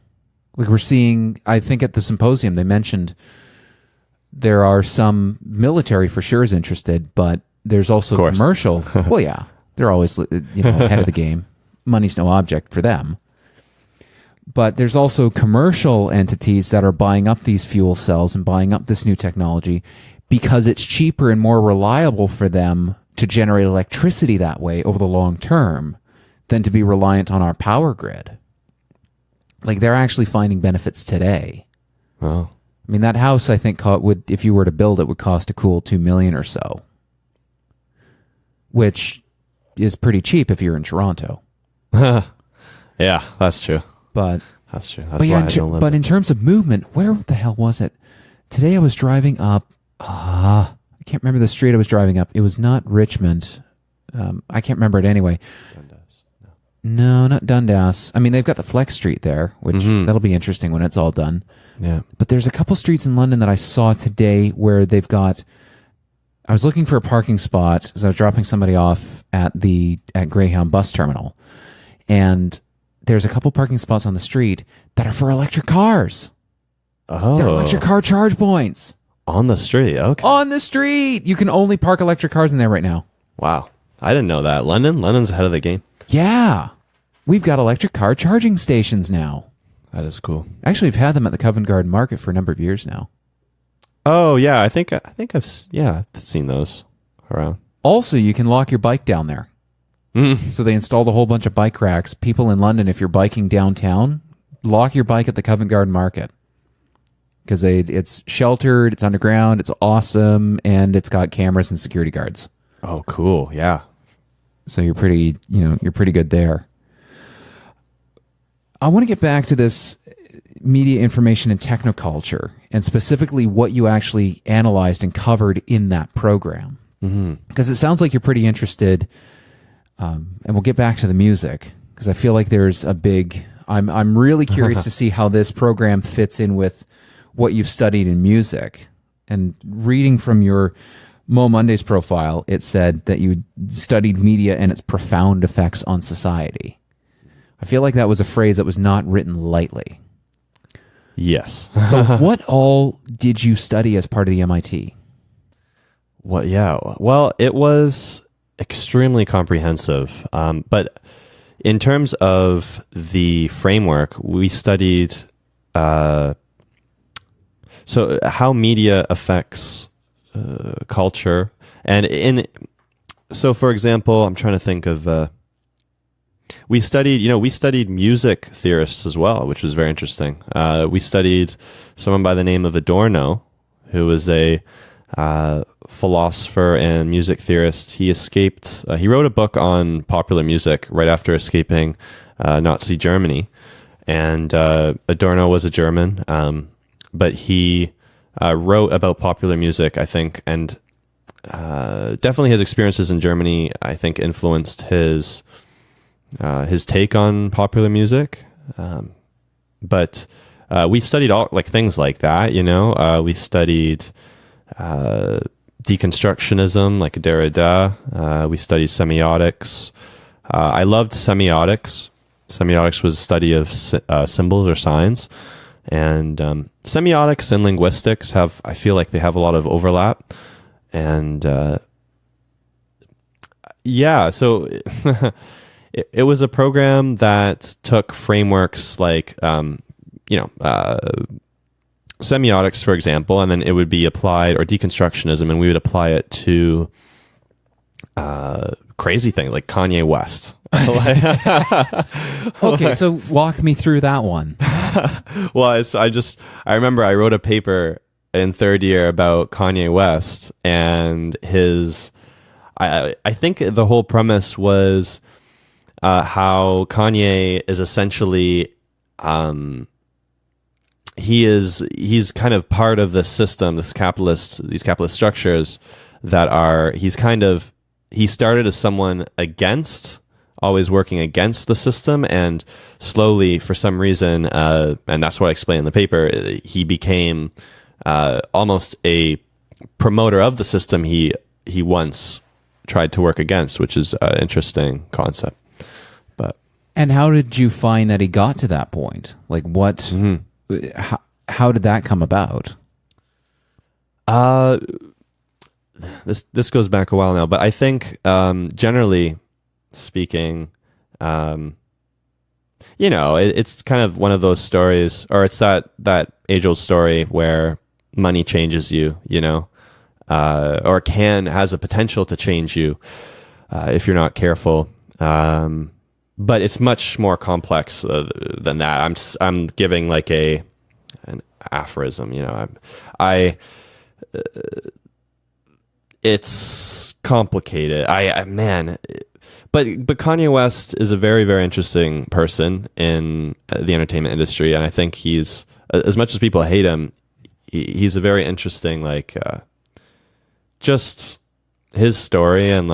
Like we're seeing, I think at the symposium, they mentioned there are some military for sure is interested, but there's also commercial. Well, yeah, they're always ahead of the game. Money's no object for them. But there's also commercial entities that are buying up these fuel cells and buying up this new technology because it's cheaper and more reliable for them to generate electricity that way over the long term than to be reliant on our power grid. Like they're actually finding benefits today. Oh. I mean, that house, I think, if you were to build it, would cost a cool $2 million or so, which is pretty cheap if you're in Toronto. Yeah, that's true. But that's true. That's why I don't live but in terms of movement, where the hell was it? Today I was driving up. I can't remember the street I was driving up. It was not Richmond. I can't remember it anyway. Dundas. No, not Dundas. I mean, they've got the Flex Street there, which that'll be interesting when it's all done. Yeah. But there's a couple streets in London that I saw today where they've got. I was looking for a parking spot as I was dropping somebody off at Greyhound bus terminal, and there's a couple parking spots on the street that are for electric cars. Oh, they're electric car charge points on the street. Okay, on the street. You can only park electric cars in there right now. Wow, I didn't know that. London's ahead of the game. Yeah, we've got electric car charging stations now. That is cool. Actually, we've had them at the Covent Garden Market for a number of years now. Oh yeah, I think I've seen those around. Also, you can lock your bike down there. So they installed a whole bunch of bike racks. People in London, if you're biking downtown, lock your bike at the Covent Garden Market because it's sheltered, it's underground, it's awesome, and it's got cameras and security guards. Oh, cool! Yeah. So you're pretty good there. I want to get back to this media information and technoculture, and specifically what you actually analyzed and covered in that program. Because it sounds like you're pretty interested, and we'll get back to the music, because I feel like there's a big... I'm really curious to see how this program fits in with what you've studied in music. And reading from your Mo Mondays profile, it said that you studied media and its profound effects on society. I feel like that was a phrase that was not written lightly. Yes. So what all did you study as part of the MIT? Well, it was extremely comprehensive. But in terms of the framework, we studied so how media affects culture. And so for example, I'm trying to think of we studied music theorists as well, which was very interesting. We studied someone by the name of Adorno, who was a philosopher and music theorist. He escaped. He wrote a book on popular music right after escaping Nazi Germany. And Adorno was a German, but he wrote about popular music, I think, and definitely his experiences in Germany, I think, influenced his take on popular music. But we studied all like things like that, we studied deconstructionism, like Derrida. We studied semiotics. I loved semiotics. Semiotics was a study of symbols or signs. And semiotics and linguistics I feel like they have a lot of overlap. And so it was a program that took frameworks like, semiotics, for example, and then it would be applied, or deconstructionism, and we would apply it to crazy thing like Kanye West. Okay, so walk me through that one. Well, I remember I wrote a paper in third year about Kanye West, and I think the whole premise was how Kanye is essentially he's kind of part of this system, these capitalist structures he started as someone always working against the system, and slowly, for some reason, and that's what I explained in the paper, he became almost a promoter of the system he once tried to work against, which is an interesting concept. And how did you find that he got to that point? Like what? Mm-hmm. How did that come about? This goes back a while now, but I think generally speaking, it's kind of one of those stories, or it's that age-old story where money changes you, or has a potential to change you if you're not careful. But it's much more complex than that. I'm giving like an aphorism, it's complicated. But Kanye West is a very, very interesting person in the entertainment industry, and I think he's, as much as people hate him, he's a very interesting, just his story and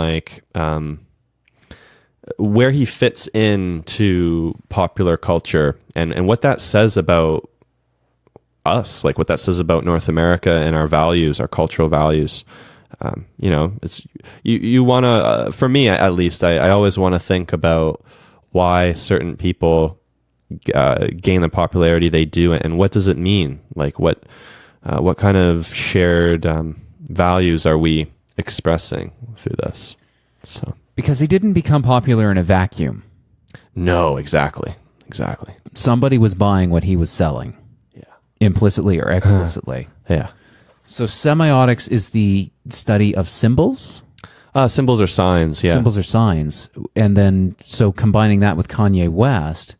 where he fits into popular culture and what that says about us, like what that says about North America and our values, our cultural values. It's you want to, for me at least, I always want to think about why certain people gain the popularity they do, and what does it mean? Like what kind of shared values are we expressing through this? So. Because he didn't become popular in a vacuum. No, exactly. Somebody was buying what he was selling. Yeah. Implicitly or explicitly. Yeah. So semiotics is the study of symbols? Symbols or signs, yeah. Symbols or signs. And then, so combining that with Kanye West,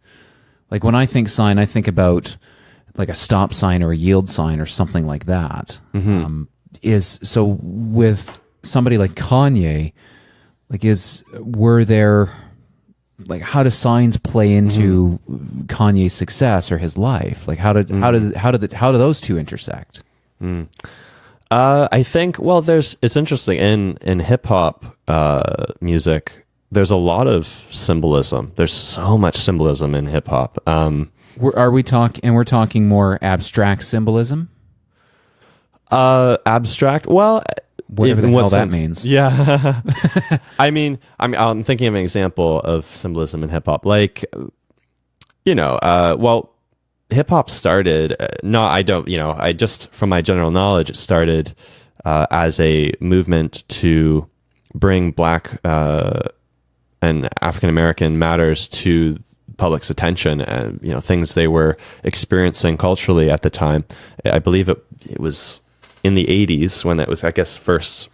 like when I think sign, I think about like a stop sign or a yield sign or something like that. Mm-hmm. So with somebody like Kanye, how do signs play into Kanye's success or his life? Like how do those two intersect? I think, well, it's interesting in hip hop music. There's a lot of symbolism. There's so much symbolism in hip hop. We're talking more abstract symbolism? Abstract? Well, whatever the hell that means. Yeah. I'm thinking of an example of symbolism in hip hop. Like, hip hop started, I just, from my general knowledge, it started as a movement to bring Black and African American matters to public's attention, and things they were experiencing culturally at the time. I believe it was in the 80s when it was, I guess, first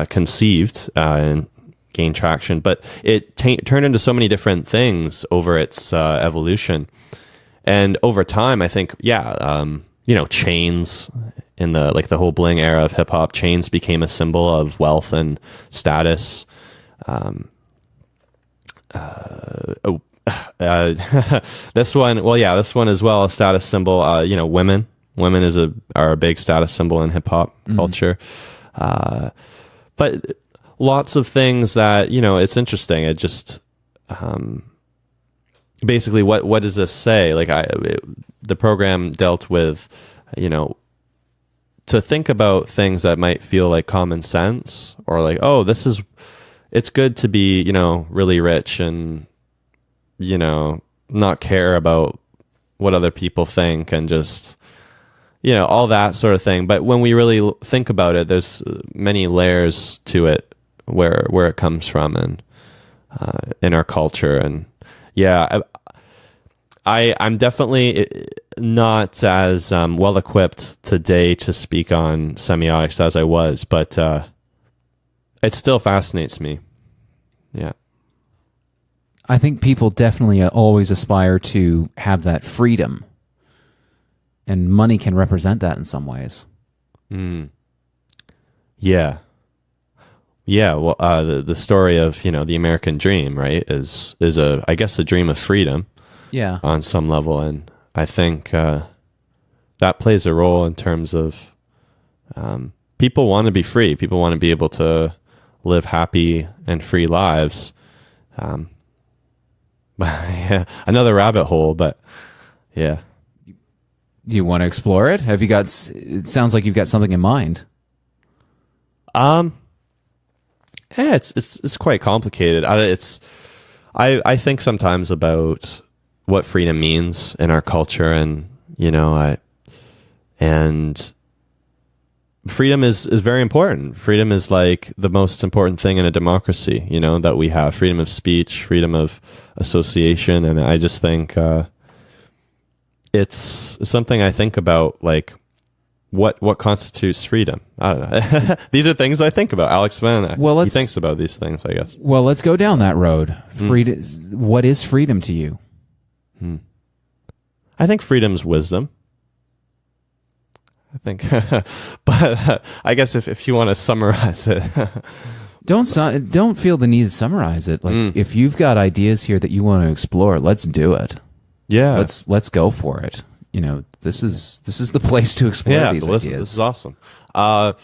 conceived and gained traction, but it turned into so many different things over its evolution. And over time, I think, chains in the whole bling era of hip hop, chains became a symbol of wealth and status. This one as well, a status symbol. Women are a big status symbol in hip hop culture. But lots of things that, it's interesting. It just, basically what does this say? Like the program dealt with, to think about things that might feel like common sense, or like, oh, it's good to be, really rich and, not care about what other people think, and just, all that sort of thing. But when we really think about it, there's many layers to it where it comes from, and in our culture. And I'm definitely not as well equipped today to speak on semiotics as I was, but it still fascinates me. Yeah. I think people definitely always aspire to have that freedom, and money can represent that in some ways. Yeah. Well, the story of, the American dream, right, is I guess a dream of freedom. Yeah. On some level. And I think that plays a role in terms of people want to be free. People want to be able to live happy and free lives. Yeah, another rabbit hole, but yeah. Do you want to explore it? It sounds like you've got something in mind. Yeah, it's quite complicated. I think sometimes about what freedom means in our culture, and and freedom is very important. Freedom is like the most important thing in a democracy, that we have. Freedom of speech, freedom of association, and I just think it's something I think about, like what constitutes freedom. I don't know. These are things I think about. Alex Van, he thinks about these things, I guess. Well, let's go down that road. Freedom. What is freedom to you? I think freedom's wisdom. I think, but I guess if you want to summarize it, don't feel the need to summarize it. Like if you've got ideas here that you want to explore, let's do it. Yeah, let's go for it. This is the place to explore these ideas. This is awesome. From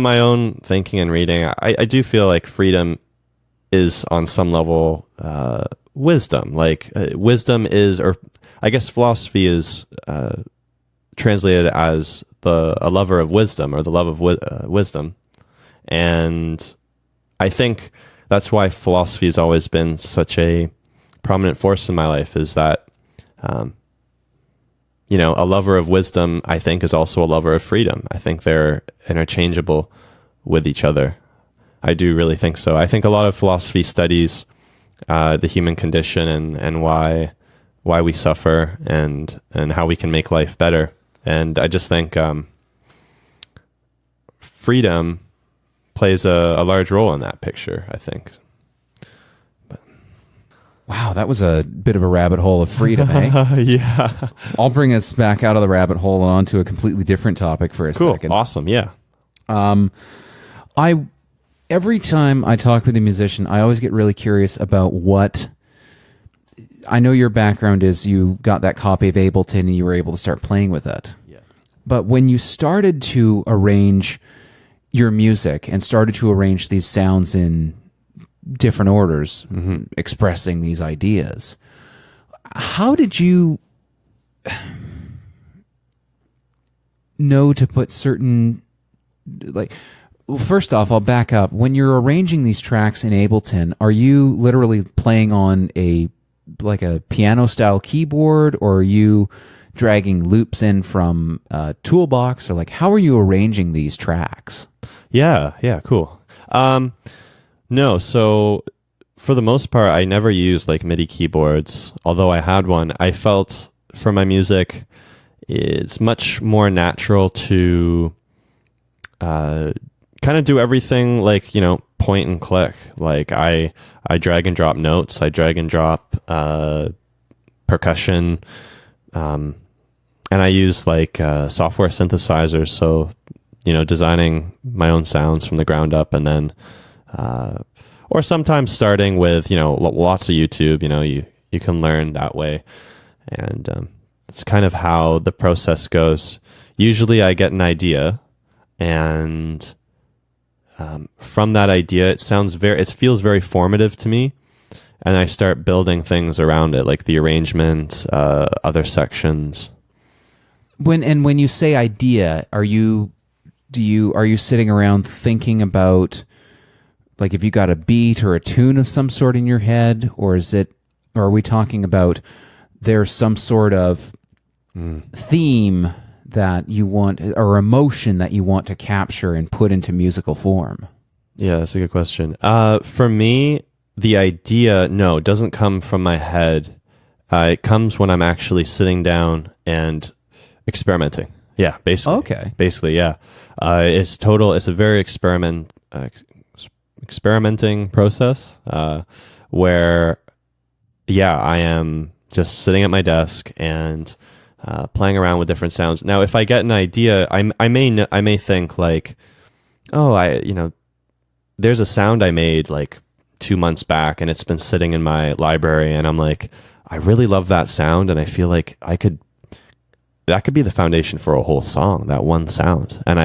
my own thinking and reading, I do feel like freedom is on some level wisdom. Like wisdom is, or I guess philosophy is translated as a lover of wisdom, or the love of wisdom. And I think that's why philosophy has always been such a prominent force in my life, is that a lover of wisdom, I think, is also a lover of freedom. I think they're interchangeable with each other. I do really think so. I think a lot of philosophy studies the human condition and why we suffer, and how we can make life better. And I just think freedom plays a large role in that picture, I think. Wow, that was a bit of a rabbit hole of freedom, eh? Yeah. I'll bring us back out of the rabbit hole and onto a completely different topic for a second. Awesome, yeah. Every time I talk with a musician, I always get really curious about what... I know your background is you got that copy of Ableton and you were able to start playing with it. Yeah. But when you started to arrange your music and started to arrange these sounds in different orders, expressing these ideas, how did you know to put certain, like, well, first off, I'll back up. When you're arranging these tracks in Ableton, are you literally playing on a piano style keyboard, or are you dragging loops in from a toolbox, or like, how are you arranging these tracks? Yeah, cool. No, so for the most part, I never used like MIDI keyboards, although I had one. I felt for my music, it's much more natural to kind of do everything like, point and click. Like I drag and drop notes, I drag and drop percussion, and I use like software synthesizers. So, designing my own sounds from the ground up, and then or sometimes starting with, lots of YouTube, you can learn that way. And it's kind of how the process goes. Usually I get an idea, and from that idea, it feels very formative to me. And I start building things around it, like the arrangement, other sections. When you say idea, are you sitting around thinking about, like, if you got a beat or a tune of some sort in your head, or are we talking about there's some sort of theme that you want, or emotion that you want to capture and put into musical form? Yeah, that's a good question. For me, the idea, no, doesn't come from my head. It comes when I'm actually sitting down and experimenting. Yeah, basically. Okay. Basically, yeah. It's a very experimenting process where, I am just sitting at my desk and playing around with different sounds. Now, if I get an idea, I may think like, there's a sound I made like 2 months back, and it's been sitting in my library, and I'm like, I really love that sound, and I feel like that could be the foundation for a whole song, that one sound. And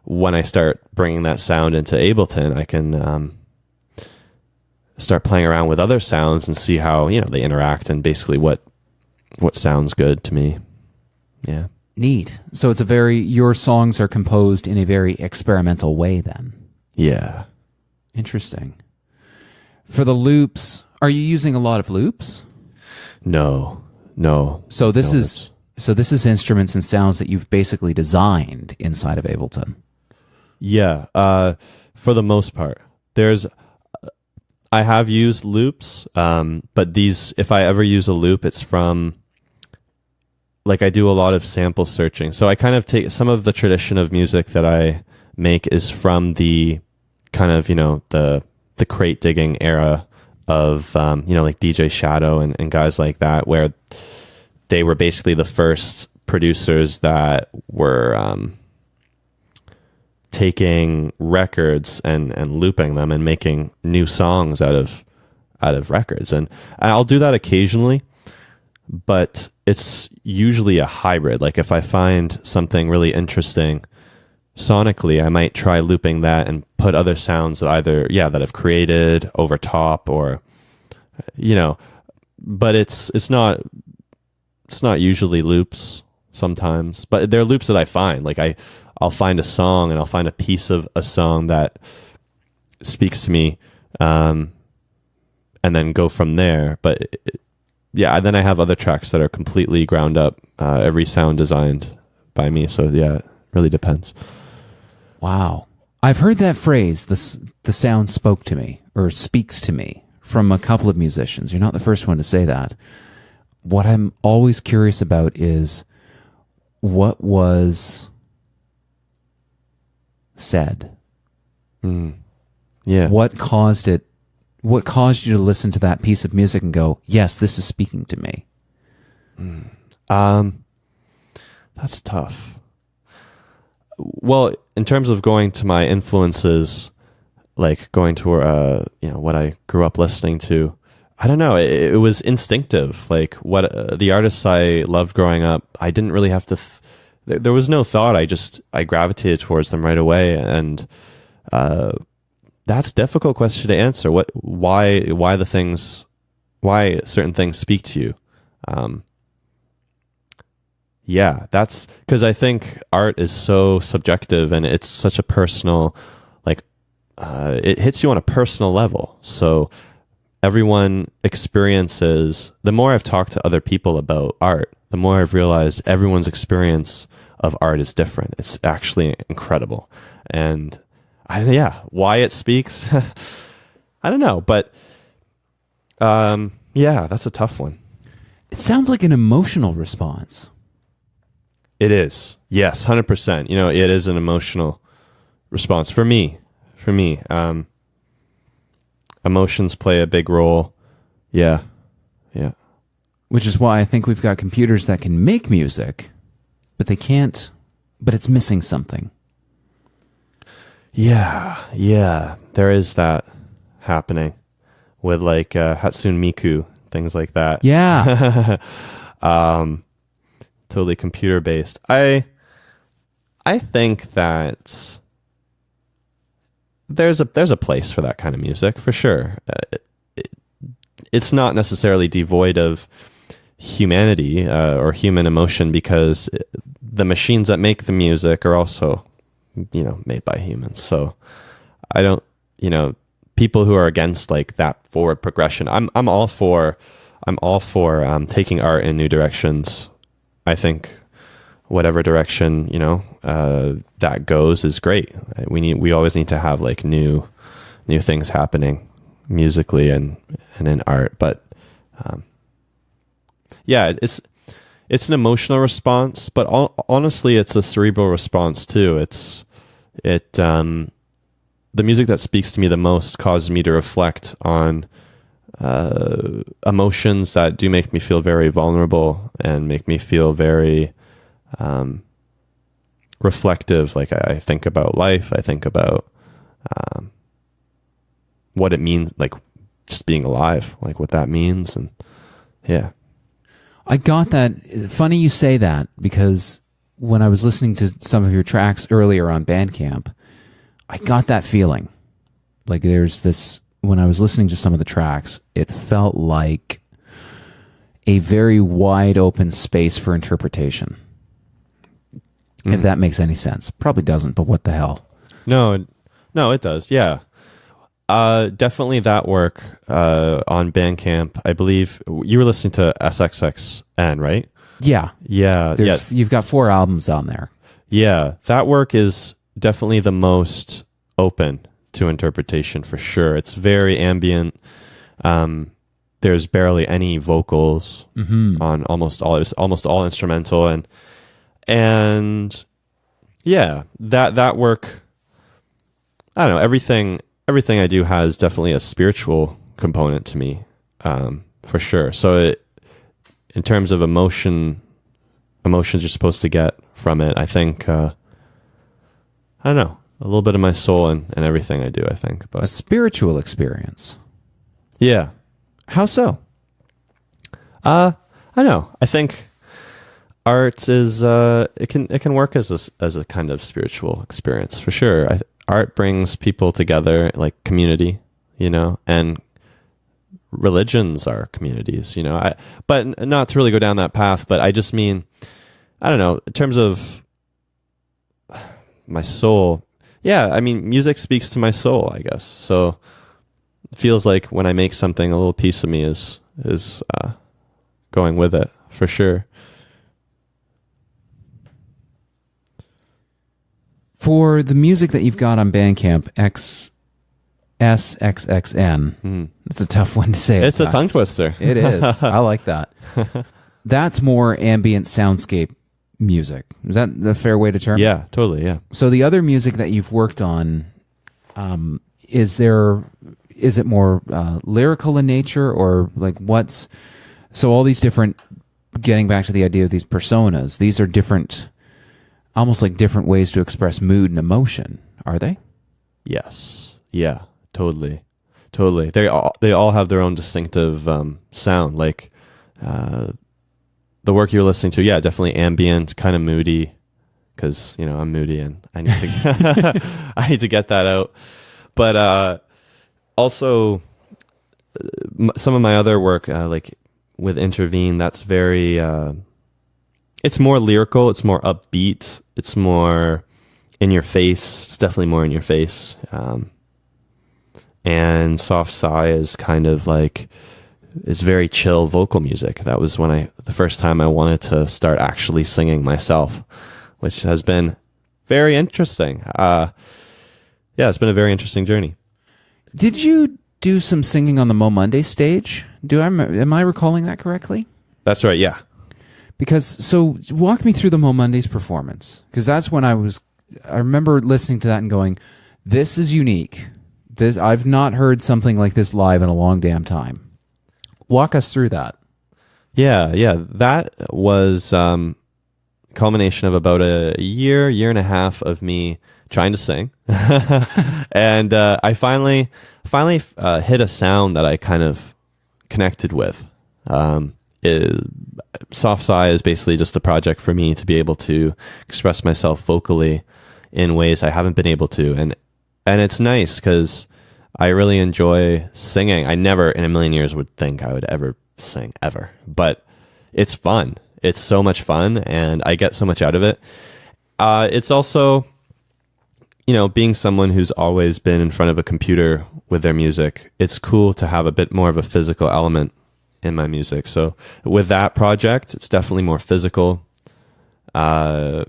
when I start bringing that sound into Ableton, I can start playing around with other sounds and see how, they interact, and basically what sounds good to me. Yeah. Neat. So your songs are composed in a very experimental way then. Yeah. Interesting. For the loops, are you using a lot of loops? No. So this is instruments and sounds that you've basically designed inside of Ableton. Yeah. For the most part, I have used loops, but if I ever use a loop, it's from, like, I do a lot of sample searching. So I kind of take some of the tradition of music that I make is from the kind of, the crate digging era of, like DJ Shadow and guys like that, where they were basically the first producers that were taking records and looping them and making new songs out of records. And I'll do that occasionally, but it's usually a hybrid. Like if I find something really interesting sonically, I might try looping that and put other sounds that that I've created over top, or, but it's not usually loops sometimes, but they're loops that I find. Like I'll find a song, and I'll find a piece of a song that speaks to me, and then go from there. But then I have other tracks that are completely ground up, every sound designed by me. So yeah, it really depends. Wow. I've heard that phrase, the sound spoke to me, or speaks to me, from a couple of musicians. You're not the first one to say that. What I'm always curious about is what was said. Yeah. What caused it? What caused you to listen to that piece of music and go, yes, this is speaking to me? That's tough. Well, in terms of going to my influences, like going to what I grew up listening to, I don't know. It was instinctive. Like what the artists I loved growing up, I didn't really have to there was no thought. I gravitated towards them right away, and that's a difficult question to answer. Why certain things speak to you? Yeah, that's because I think art is so subjective, and it's such a personal, like, it hits you on a personal level. So everyone experiences, the more I've talked to other people about art, the more I've realized everyone's experience of art is different. It's actually incredible. And why it speaks, I don't know, but yeah, that's a tough one. It sounds like an emotional response. It is. Yes, 100%. You know, it is an emotional response for me. Emotions play a big role. Yeah. Which is why I think we've got computers that can make music, but they can't, but it's missing something. Yeah. There is that happening with like Hatsune Miku, things like that. Yeah. Totally computer based. I think that there's a place for that kind of music for sure. It's not necessarily devoid of humanity or human emotion, because the machines that make the music are also, you know, made by humans. So I don't, you know, people who are against like that forward progression, I'm all for taking art in new directions. I think whatever direction, you know, that goes is great. We always need to have like new things happening musically and in art. But yeah, it's an emotional response, but honestly, it's a cerebral response too. The music that speaks to me the most causes me to reflect on emotions that do make me feel very vulnerable and make me feel very reflective. Like I think about life. I think about what it means, like just being alive, like what that means. And yeah. I got that. Funny you say that, because when I was listening to some of your tracks earlier on Bandcamp, I got that feeling. Like there's this, when I was listening to some of the tracks, it felt like a very wide open space for interpretation. Mm. If that makes any sense. Probably doesn't, but what the hell? No, it does. Yeah. Definitely that work on Bandcamp. I believe you were listening to SXXN, right? Yeah. Yeah. You've got 4 albums on there. Yeah. That work is definitely the most open to interpretation for sure. It's very ambient. There's barely any vocals on almost all. It's almost all instrumental, and yeah, that work. I don't know. Everything I do has definitely a spiritual component to me, for sure. So in terms of emotions you're supposed to get from it, I think, I don't know, a little bit of my soul and everything I do, I think. But a spiritual experience. Yeah. How so? I don't know. I think art is, it can work as a kind of spiritual experience for sure. Art brings people together, like community, you know, and religions are communities, you know. But not to really go down that path, but I just mean, I don't know, in terms of my soul. Yeah, I mean, music speaks to my soul, I guess. So it feels like when I make something, a little piece of me is going with it for sure. For the music that you've got on Bandcamp, SXXN, it's a tough one to say. It's a tongue twister. It is. I like that. That's more ambient soundscape music. Is that the fair way to term it? Yeah, totally, yeah. So the other music that you've worked on, is it more lyrical in nature, or like so all these different, getting back to the idea of these personas, these are different, almost like different ways to express mood and emotion, are they? Yes. Yeah, totally. They all have their own distinctive sound. Like the work you're listening to, yeah, definitely ambient, kind of moody. because I'm moody and I need to I need to get that out. But also some of my other work, like with Intervene, that's very it's more lyrical, it's more upbeat, it's more in your face. It's definitely more in your face. And Soft Sigh is kind of like, it's very chill vocal music. That was the first time I wanted to start actually singing myself, which has been very interesting. It's been a very interesting journey. Did you do some singing on the Mo Monday stage? Am I recalling that correctly? That's right, yeah. So walk me through the Mo Mondays performance, because that's when I remember listening to that and going, this is unique. I've not heard something like this live in a long damn time. Walk us through that. Yeah. That was culmination of about a year and a half of me trying to sing. And I finally hit a sound that I kind of connected with. Soft Sigh is basically just a project for me to be able to express myself vocally in ways I haven't been able to. And it's nice because I really enjoy singing. I never in a million years would think I would ever sing, ever. But it's fun. It's so much fun, and I get so much out of it. It's also, being someone who's always been in front of a computer with their music, it's cool to have a bit more of a physical element in my music. So with that project, it's definitely more physical. The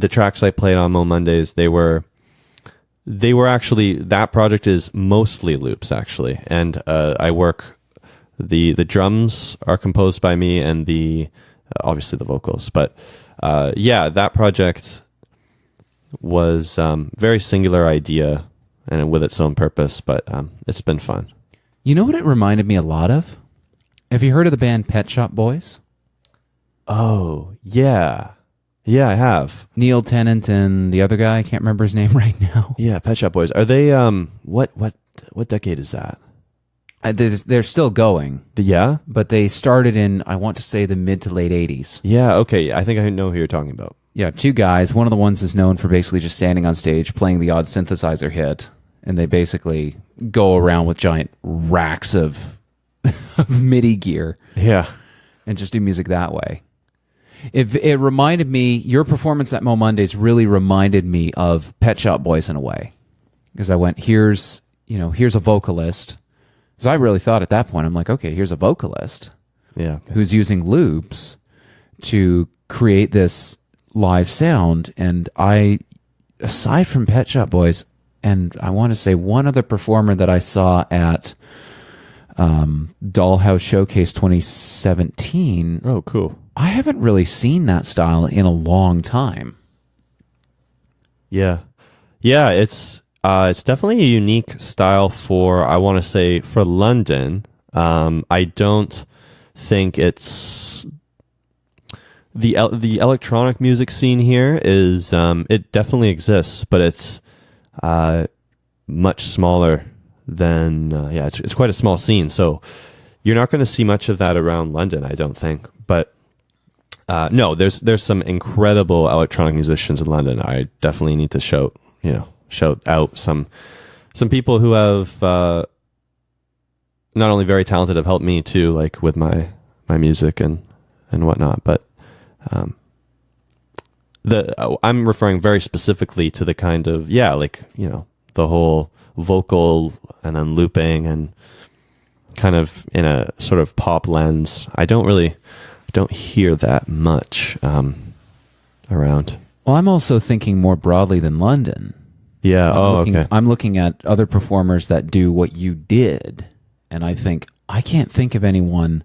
tracks I played on Mo Mondays, they were actually, that project is mostly loops actually. And I work, the drums are composed by me, and obviously the vocals. But that project was very singular idea and with its own purpose, but it's been fun. You know what it reminded me a lot of? Have you heard of the band Pet Shop Boys? Oh, yeah. Yeah, I have. Neil Tennant and the other guy, I can't remember his name right now. Yeah, Pet Shop Boys. Are they what decade is that? They're still going. Yeah? But they started in, I want to say, the mid to late 80s. Yeah, okay. I think I know who you're talking about. Yeah, two guys. One of the ones is known for basically just standing on stage, playing the odd synthesizer hit, and they basically go around with giant racks of MIDI gear. Yeah. And just do music that way. It reminded me, your performance at Mo Mondays really reminded me of Pet Shop Boys in a way. Because I went, here's a vocalist. Because I really thought at that point, I'm like, okay, here's a vocalist. Yeah. Who's using loops to create this live sound. And aside from Pet Shop Boys, and I want to say one other performer that I saw at Dollhouse Showcase 2017. Oh, cool. I haven't really seen that style in a long time. Yeah. Yeah, it's definitely a unique style for London. I don't think it's the electronic music scene here is it definitely exists, but it's much smaller than it's quite a small scene. So you're not going to see much of that around London, I don't think. But no, there's some incredible electronic musicians in London. I definitely need to shout out some people who have not only very talented, have helped me too, like with my music and whatnot. But I'm referring very specifically to the kind of the whole vocal and then looping and kind of in a sort of pop lens. I don't hear that much around. Well, I'm also thinking more broadly than London. Yeah. Okay. I'm looking at other performers that do what you did, and I can't think of anyone.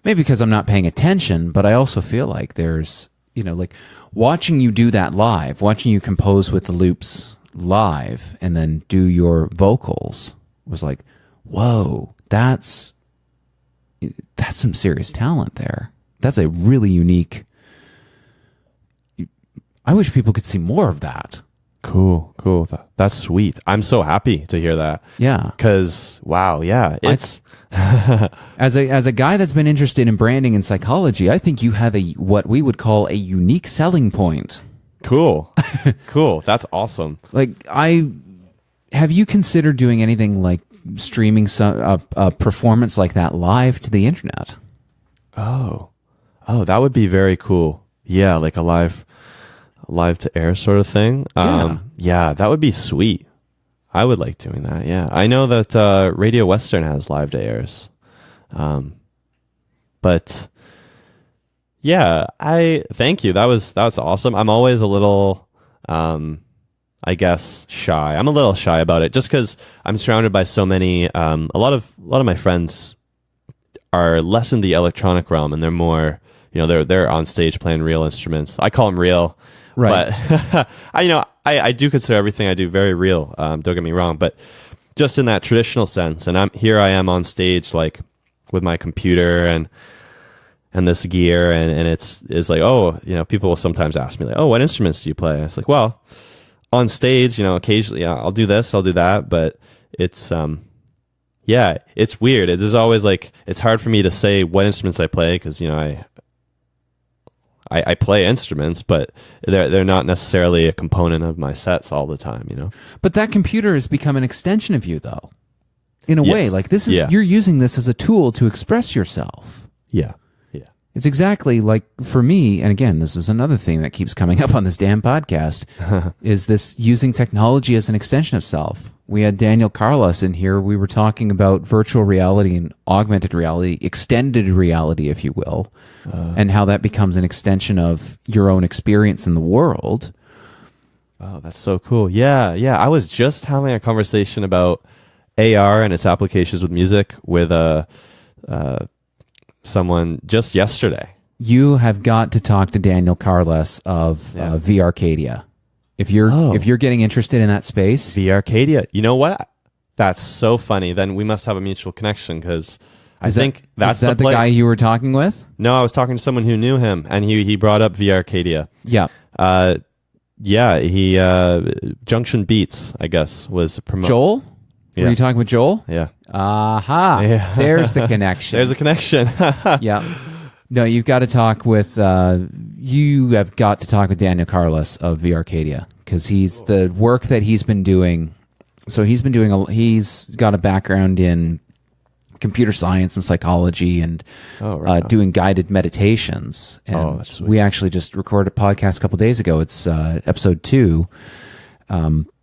Maybe because I'm not paying attention, but I also feel like there's, like watching you do that live, watching you compose with the loops live, and then do your vocals was like, whoa, that's some serious talent there. That's a really unique. I wish people could see more of that. Cool. That's sweet. I'm so happy to hear that. Yeah. Because, wow, yeah, it's... As a guy that's been interested in branding and psychology, I think you have what we would call a unique selling point. Cool. Cool. That's awesome. Like, have you considered doing anything like streaming a performance like that live to the internet? Oh, that would be very cool. Yeah, like a live to air sort of thing. Yeah, that would be sweet. I would like doing that. Yeah, I know that Radio Western has live to airs, but yeah, I thank you. That's awesome. I'm always a little, I guess, shy. I'm a little shy about it, just because I'm surrounded by so many. A lot of my friends are less in the electronic realm, and they're more, they're on stage playing real instruments. I call them real, right? But I do consider everything I do very real. Don't get me wrong, but just in that traditional sense. And I am on stage, like with my computer and this gear, and it's like, people will sometimes ask me like, oh, what instruments do you play? And it's like, well, on stage, occasionally I'll do this, I'll do that, but it's yeah, it's weird. There's always like, it's hard for me to say what instruments I play, because I play instruments, but they're not necessarily a component of my sets all the time, But that computer has become an extension of you, though, in a way. Like, this is you're using this as a tool to express yourself. Yeah. It's exactly like, for me, and again, this is another thing that keeps coming up on this damn podcast, is this using technology as an extension of self. We had Daniel Carlos in here. We were talking about virtual reality and augmented reality, extended reality, if you will, and how that becomes an extension of your own experience in the world. Oh, that's so cool. Yeah. I was just having a conversation about AR and its applications with music with someone just yesterday. You have got to talk to Daniel Carlos of VRcadia. If you're getting interested in that space, VRcadia. You know what? That's so funny. Then we must have a mutual connection, because I think that's the guy you were talking with. No, I was talking to someone who knew him, and he brought up VRcadia. Yeah. He Junction Beats, I guess, was promoted. Joel? Yeah. Were you talking with Joel? Yeah. Aha. Yeah. There's the connection. There's a connection. Yeah. No, you've got to talk with you have got to talk with Daniel Carlos of VRcadia, because he's the work that he's been doing. So he's got a background in computer science and psychology, and doing guided meditations. And that's sweet. We actually just recorded a podcast a couple days ago. It's episode 2.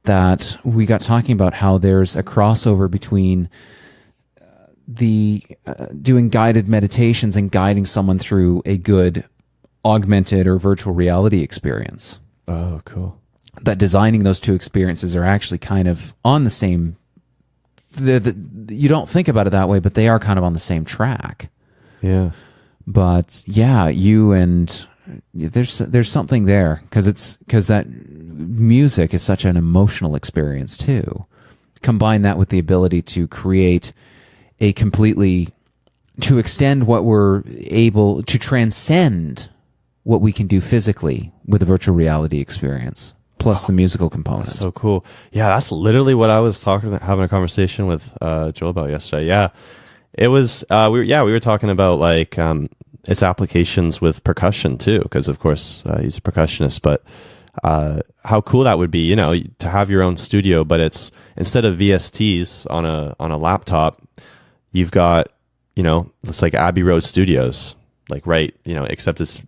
That we got talking about how there's a crossover between the doing guided meditations and guiding someone through a good augmented or virtual reality experience. Oh, cool. That designing those two experiences are actually kind of on the same. You don't think about it that way, but they are kind of on the same track. Yeah. But yeah, there's something there, because that music is such an emotional experience too. Combine that with the ability to create to extend what we're able to, transcend what we can do physically with a virtual reality experience, plus the musical component. So cool. Yeah, that's literally what I was having a conversation with Joel about yesterday. Yeah, it was. We were talking about like its applications with percussion too, because of course he's a percussionist, but. How cool that would be, to have your own studio, but it's, instead of VSTs on a laptop, you've got, it's like Abbey Road Studios, like except it's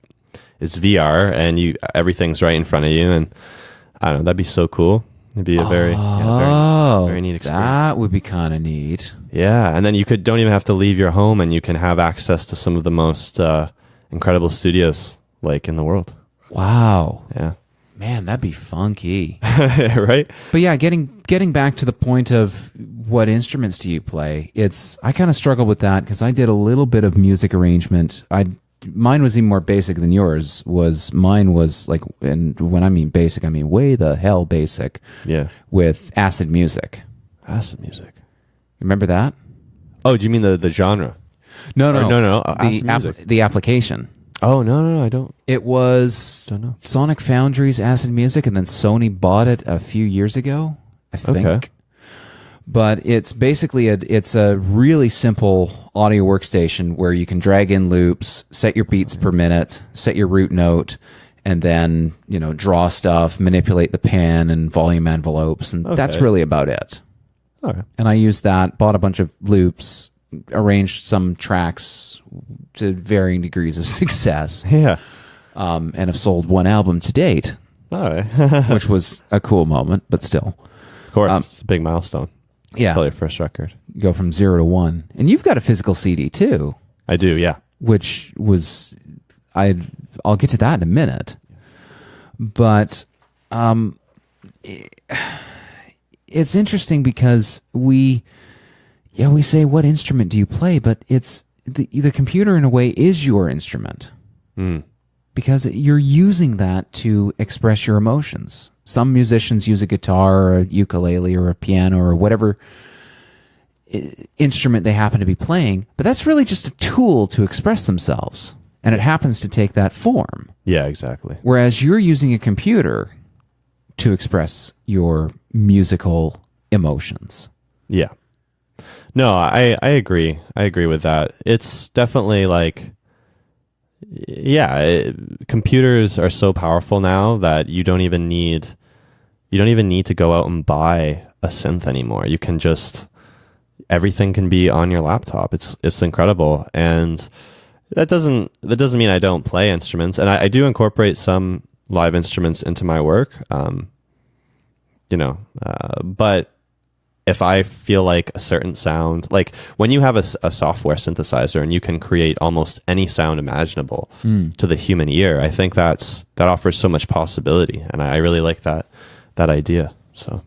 VR, and everything's right in front of you, and I don't know, that'd be so cool. It'd be a very neat experience. That would be kind of neat. Yeah, and then you don't even have to leave your home, and you can have access to some of the most incredible studios like in the world. Wow. Yeah. Man, that'd be funky. Right? But yeah, getting back to the point of what instruments do you play, I kind of struggle with that, because I did a little bit of music arrangement. Mine was even more basic than yours. Mine was like, and when I mean basic, I mean way the hell basic. Yeah. With acid music. Acid music. Remember that? Oh, do you mean the genre? No. The application. Oh, no, I don't. It was Sonic Foundry's Acid Music, and then Sony bought it a few years ago, I think. Okay. But it's basically it's a really simple audio workstation where you can drag in loops, set your beats per minute, set your root note, and then, draw stuff, manipulate the pen and volume envelopes, and that's really about it. Okay. And I used that, bought a bunch of loops, arranged some tracks to varying degrees of success. Yeah. And have sold one album to date, All right. which was a cool moment, but still. Of course, it's a big milestone. Yeah. Play your first record. You go from 0 to 1. And you've got a physical CD too. I do, yeah. Which was, I'll get to that in a minute. But it's interesting because we say, what instrument do you play? But it's the computer in a way is your instrument. Because you're using that to express your emotions. Some musicians use a guitar or a ukulele or a piano or whatever instrument they happen to be playing, but that's really just a tool to express themselves, and it happens to take that form. Yeah, exactly. Whereas you're using a computer to express your musical emotions. Yeah. No, I agree. I agree with that. It's definitely like, computers are so powerful now that you don't even need to go out and buy a synth anymore. You can just, everything can be on your laptop. It's incredible. And that doesn't mean I don't play instruments, and I do incorporate some live instruments into my work. But if I feel like a certain sound, like when you have a software synthesizer and you can create almost any sound imaginable to the human ear, I think that offers so much possibility, and I really like that idea. So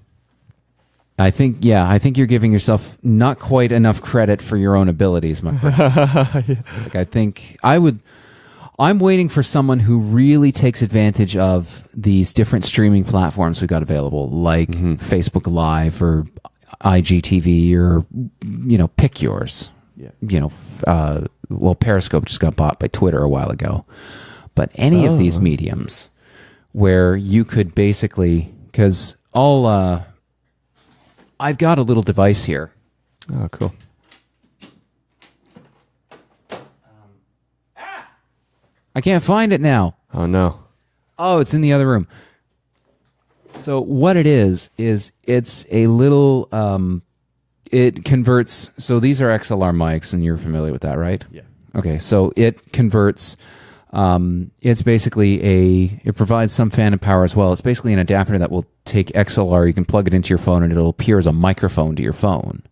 I think you're giving yourself not quite enough credit for your own abilities, my friend. Like, I'm waiting for someone who really takes advantage of these different streaming platforms we've got available, like Facebook Live or IGTV or, pick yours. Yeah. Periscope just got bought by Twitter a while ago. But any of these mediums where you could basically, because I've got a little device here. Oh, cool. I can't find it now. Oh, no. Oh, it's in the other room. So what it is it's a little, it converts, so these are XLR mics, and you're familiar with that, right? Yeah. Okay, so it converts, it's basically it provides some phantom power as well. It's basically an adapter that will take XLR, you can plug it into your phone, and it'll appear as a microphone to your phone.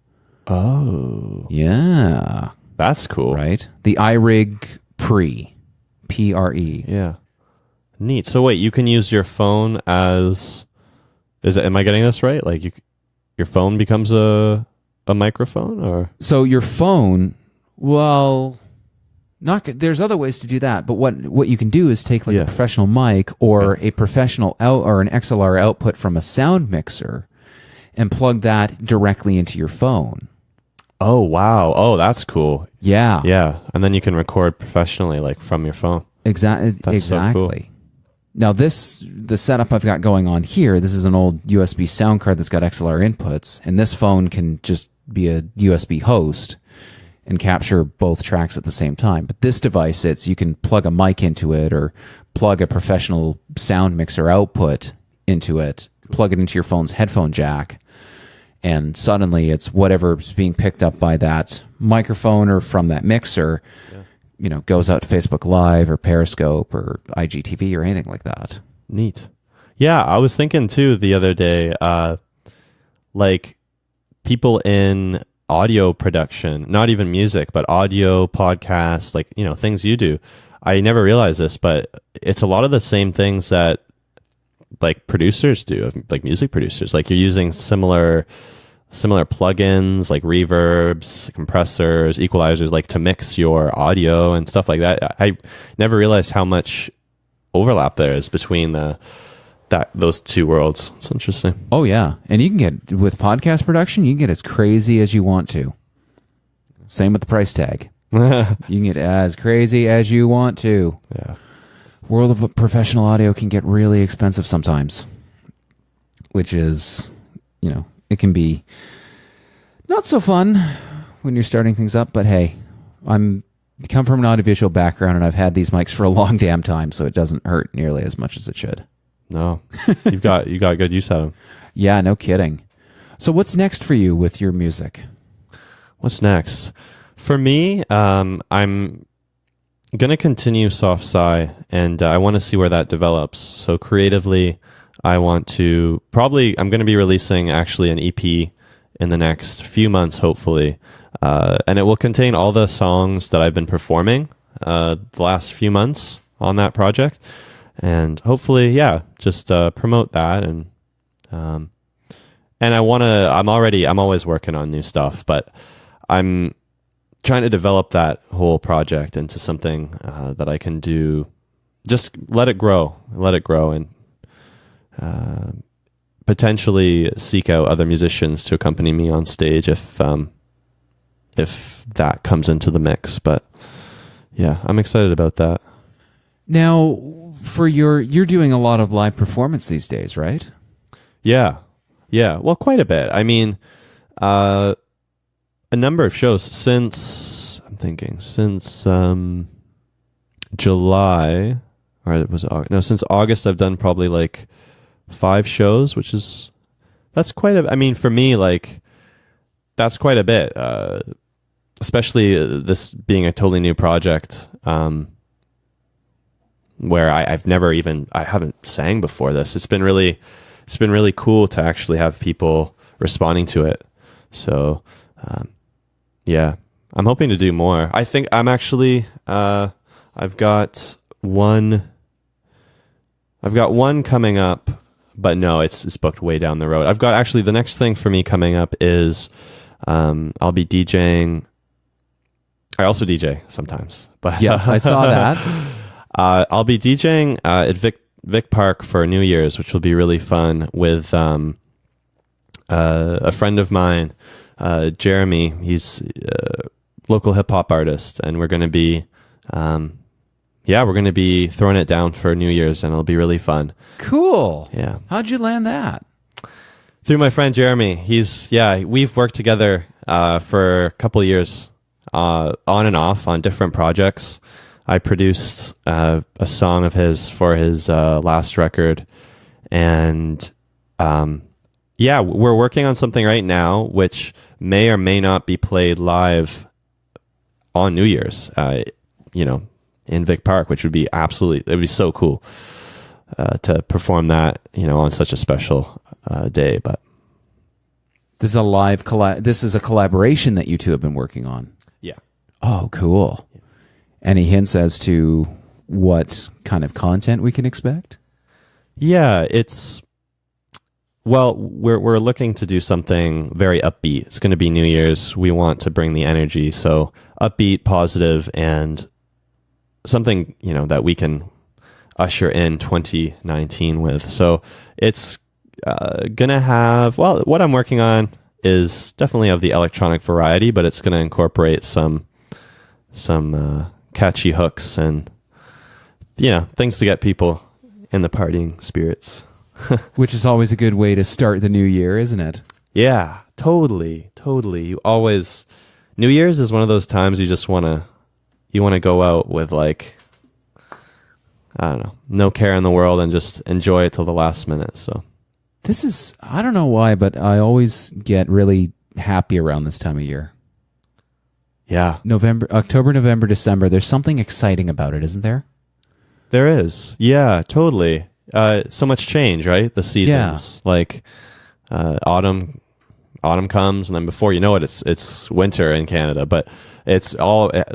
Oh. Yeah. That's cool. Right? The iRig Pre. Pre. Yeah. Neat. So wait, you can use your phone as, am I getting this right? Like your phone becomes a microphone, or? So your phone, well, there's other ways to do that, but what you can do is take like a professional mic or a professional or an XLR output from a sound mixer and plug that directly into your phone. Oh, wow. Oh, that's cool. Yeah. Yeah. And then you can record professionally, like from your phone. Exactly. So cool. Now the setup I've got going on here, this is an old USB sound card that's got XLR inputs, and this phone can just be a USB host and capture both tracks at the same time. But this device, you can plug a mic into it or plug a professional sound mixer output into it, plug it into your phone's headphone jack, and suddenly it's whatever's being picked up by that microphone or from that mixer, goes out to Facebook Live or Periscope or IGTV or anything like that. Neat. Yeah, I was thinking too the other day, like people in audio production, not even music, but audio, podcasts, like, things you do. I never realized this, but it's a lot of the same things that like producers do, like music producers. Like you're using similar plugins like reverbs, compressors, equalizers, like to mix your audio and stuff like that. I never realized how much overlap there is between those two worlds. It's interesting. Oh yeah, and you can get, with podcast production, you can get as crazy as you want to. Same with the price tag. You can get as crazy as you want to. Yeah. World of professional audio can get really expensive sometimes, which is, it can be not so fun when you're starting things up, but hey, I'm come from an audiovisual background, and I've had these mics for a long damn time, so it doesn't hurt nearly as much as it should. No, you got good use out of them. Yeah, no kidding. So what's next for you with your music? What's next? For me, I'm going to continue soft sci, and I want to see where that develops. So creatively, I'm going to be releasing actually an EP in the next few months, hopefully. And it will contain all the songs that I've been performing the last few months on that project. And hopefully, just promote that. And I'm always working on new stuff, but I'm trying to develop that whole project into something that I can do. Just let it grow, and potentially seek out other musicians to accompany me on stage if that comes into the mix. But yeah, I'm excited about that. Now, you're doing a lot of live performance these days, right? Yeah. Well, quite a bit. I mean, a number of shows since July, or it was August. No, since August, I've done probably like 5 shows, that's quite a. I mean, for me, like that's quite a bit. Especially this being a totally new project, where I haven't sang before this. It's been really cool to actually have people responding to it. So, I'm hoping to do more. I think I'm actually, I've got one coming up, but no, it's booked way down the road. I've got actually the next thing for me coming up is, I'll be DJing. I also DJ sometimes, but yeah, I saw that. I'll be DJing at Vic Park for New Year's, which will be really fun with a friend of mine, Jeremy. He's a local hip hop artist, and we're going to be throwing it down for New Year's, and it'll be really fun. Cool. Yeah. How'd you land that? Through my friend Jeremy. We've worked together for a couple of years, on and off on different projects. I produced a song of his for his last record, and we're working on something right now which may or may not be played live on New Year's, in Vic Park, which would be so cool to perform that, on such a special day. But this is this is a collaboration that you two have been working on. Yeah. Oh, cool. Any hints as to what kind of content we can expect? Yeah, we're looking to do something very upbeat. It's going to be New Year's. We want to bring the energy, so upbeat, positive, and something, that we can usher in 2019 with. So it's going to have, what I'm working on is definitely of the electronic variety, but it's going to incorporate some catchy hooks and things to get people in the partying spirits. Which is always a good way to start the new year, isn't it? Yeah, totally. New Year's is one of those times you just want to go out with, like, I don't know, no care in the world and just enjoy it till the last minute. So this is, I don't know why, but I always get really happy around this time of year. Yeah. October, November, December. There's something exciting about it, isn't there? There is. Yeah, totally. So much change, right? The seasons. Yeah. Like autumn comes, and then before you know it, it's winter in Canada. But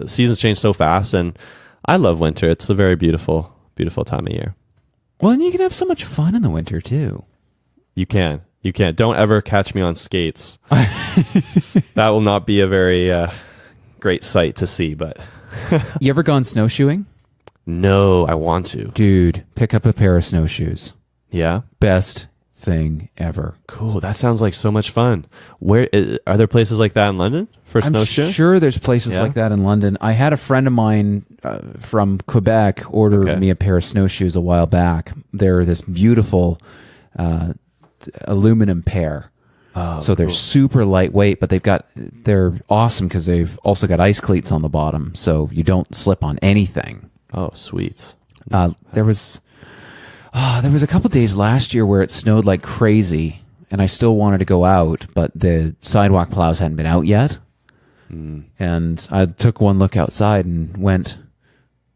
seasons change so fast, and I love winter. It's a very beautiful, beautiful time of year. Well, and you can have so much fun in the winter too. You can. Don't ever catch me on skates. That will not be a very great sight to see, but You ever gone snowshoeing? No, I want to. Dude, pick up a pair of snowshoes. Yeah? Best thing ever. Cool. That sounds like so much fun. Where are there places like that in London for snowshoeing? I'm sure there's places like that in London. I had a friend of mine from Quebec order me a pair of snowshoes a while back. They're this beautiful aluminum pair. So they're super lightweight, but they're awesome because they've also got ice cleats on the bottom, so you don't slip on anything. Oh, sweet. There was a couple days last year where it snowed like crazy, and I still wanted to go out, but the sidewalk plows hadn't been out yet. And I took one look outside and went,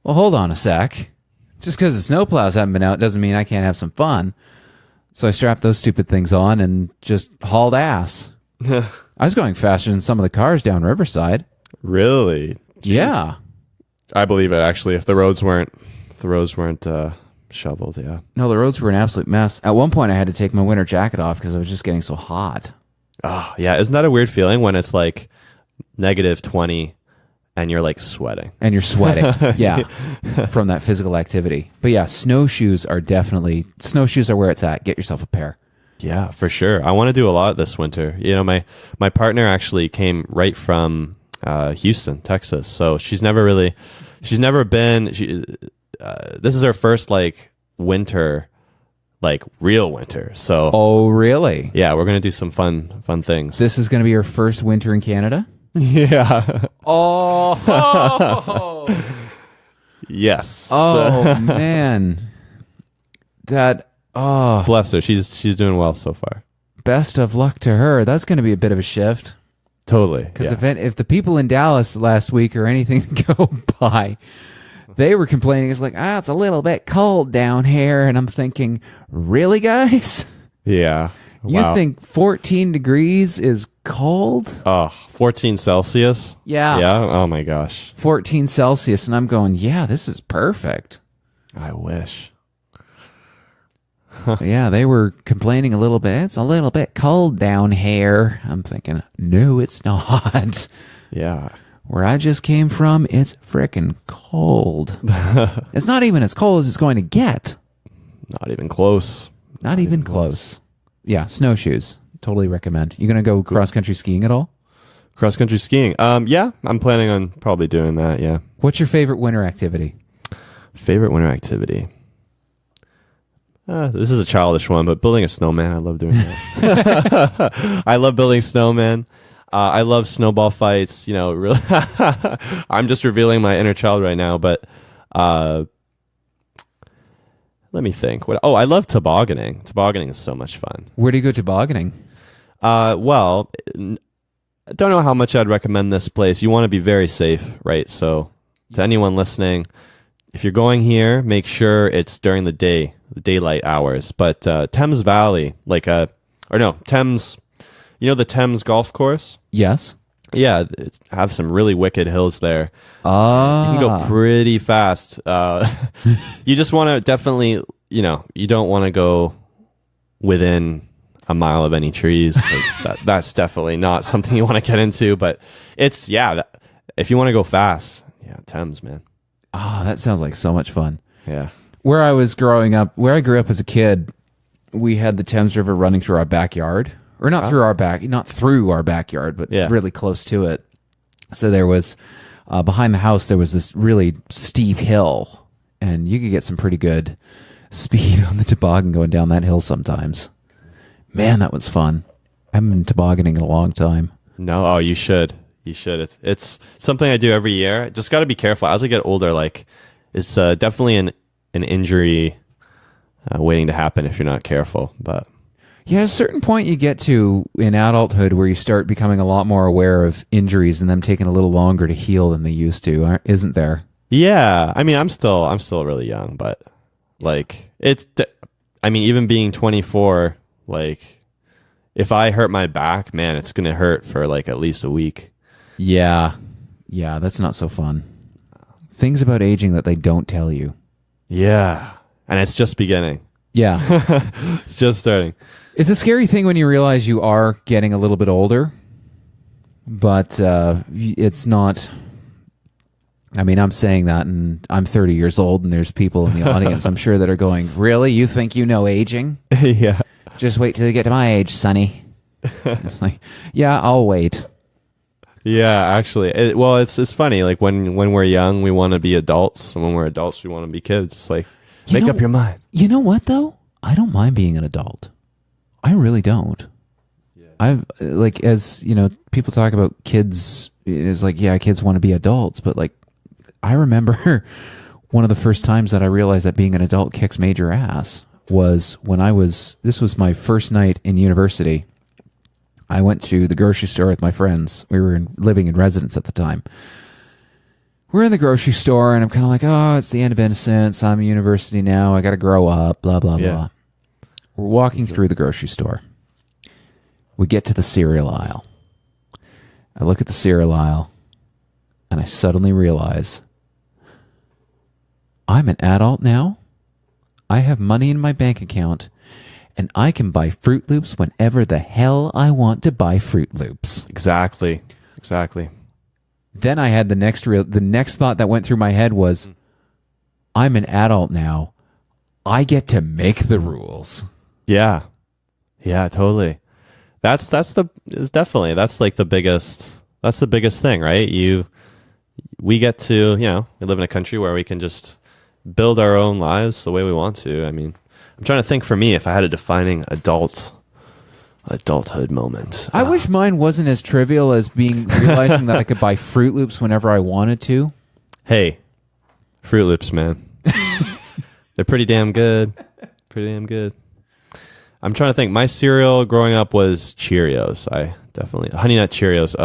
well, hold on a sec. Just because the snow plows haven't been out doesn't mean I can't have some fun. So I strapped those stupid things on and just hauled ass. I was going faster than some of the cars down Riverside. Really? Jeez. Yeah. I believe it, actually. If the roads weren't shoveled, yeah. No, the roads were an absolute mess. At one point, I had to take my winter jacket off because I was just getting so hot. Oh, yeah. Isn't that a weird feeling when it's like -20 and you're like sweating? And you're sweating, yeah, from that physical activity. But yeah, snowshoes are where it's at. Get yourself a pair. Yeah, for sure. I want to do a lot this winter. You know, my partner actually came right from Houston, Texas. So she's never been. This is her first like winter, like real winter. So oh, really? Yeah, we're gonna do some fun things. This is gonna be your first winter in Canada. Yeah. Oh. Yes. Oh man. Bless her. She's doing well so far. Best of luck to her. That's going to be a bit of a shift. Totally. Because if the people in Dallas last week or anything to go by, they were complaining. It's like, it's a little bit cold down here. And I'm thinking, really, guys? Yeah. You think 14 degrees is cold? 14 Celsius? Yeah. Yeah? Oh, my gosh. 14 Celsius. And I'm going, yeah, this is perfect. I wish. Yeah, they were complaining a little bit. It's a little bit cold down here. I'm thinking, no, it's not. Yeah. Where I just came from, it's frickin' cold. It's not even as cold as it's going to get. Not even close. Not even close. Yeah, snowshoes. Totally recommend. You going to go cross-country skiing at all? Cross-country skiing? Yeah, I'm planning on probably doing that, yeah. What's your favorite winter activity? Favorite winter activity? This is a childish one, but building a snowman, I love doing that. I love building snowmen. I love snowball fights. You know, really. I'm just revealing my inner child right now, but let me think. I love tobogganing. Tobogganing is so much fun. Where do you go tobogganing? Well, I don't know how much I'd recommend this place. You want to be very safe, right? So, to anyone listening, if you're going here, make sure it's during the daylight hours. But Thames Valley, Thames, you know the Thames golf course? Yes. Yeah, have some really wicked hills there. You Ah. can go pretty fast. You just want to definitely, you don't want to go within a mile of any trees. That's definitely not something you want to get into. But if you want to go fast, Thames, man. That sounds like so much fun. Yeah. Where I grew up as a kid, we had the Thames River running through our backyard. Or not through our backyard, but really close to it. So there was, behind the house, there was this really steep hill, and you could get some pretty good speed on the toboggan going down that hill sometimes. Man, that was fun. I haven't been tobogganing in a long time. No, you should. You should. It's something I do every year. Just got to be careful. As I get older, it's definitely an injury waiting to happen if you're not careful, but... Yeah, at a certain point you get to in adulthood where you start becoming a lot more aware of injuries and them taking a little longer to heal than they used to, isn't there? Yeah, I mean, I'm still really young, but even being 24, if I hurt my back, man, it's gonna hurt for at least a week. Yeah, that's not so fun. Things about aging that they don't tell you. Yeah, and it's just beginning. Yeah, it's just starting. It's a scary thing when you realize you are getting a little bit older, but it's not. I mean, I'm saying that, and I'm 30 years old, and there's people in the audience, I'm sure, that are going, really? You think you know aging? Yeah. Just wait till you get to my age, Sonny. It's like, yeah, I'll wait. Yeah, actually. It's funny. When we're young, we want to be adults, and when we're adults, we want to be kids. It's make up your mind. You know what, though? I don't mind being an adult. I really don't. Yeah. I've like, as you know, people talk about kids. It's like, yeah, kids want to be adults, but like, I remember one of the first times that I realized that being an adult kicks major ass was when this was my first night in university. I went to the grocery store with my friends. We were living in residence at the time. We're in the grocery store, and I'm kind of like, oh, it's the end of innocence. I'm in university now. I got to grow up, blah, blah, blah. We're walking through the grocery store. We get to the cereal aisle. I look at the cereal aisle, and I suddenly realize I'm an adult now. I have money in my bank account, and I can buy Fruit Loops whenever the hell I want to buy Fruit Loops. Exactly. Then I had the next thought that went through my head was, I'm an adult now. I get to make the rules. Yeah, totally. That's like the biggest thing, right? We get to, we live in a country where we can just build our own lives the way we want to. I mean, I'm trying to think for me if I had a defining adulthood moment. I wish mine wasn't as trivial as realizing that I could buy Fruit Loops whenever I wanted to. Hey, Fruit Loops, man. They're pretty damn good. I'm trying to think. My cereal growing up was Cheerios. Honey Nut Cheerios.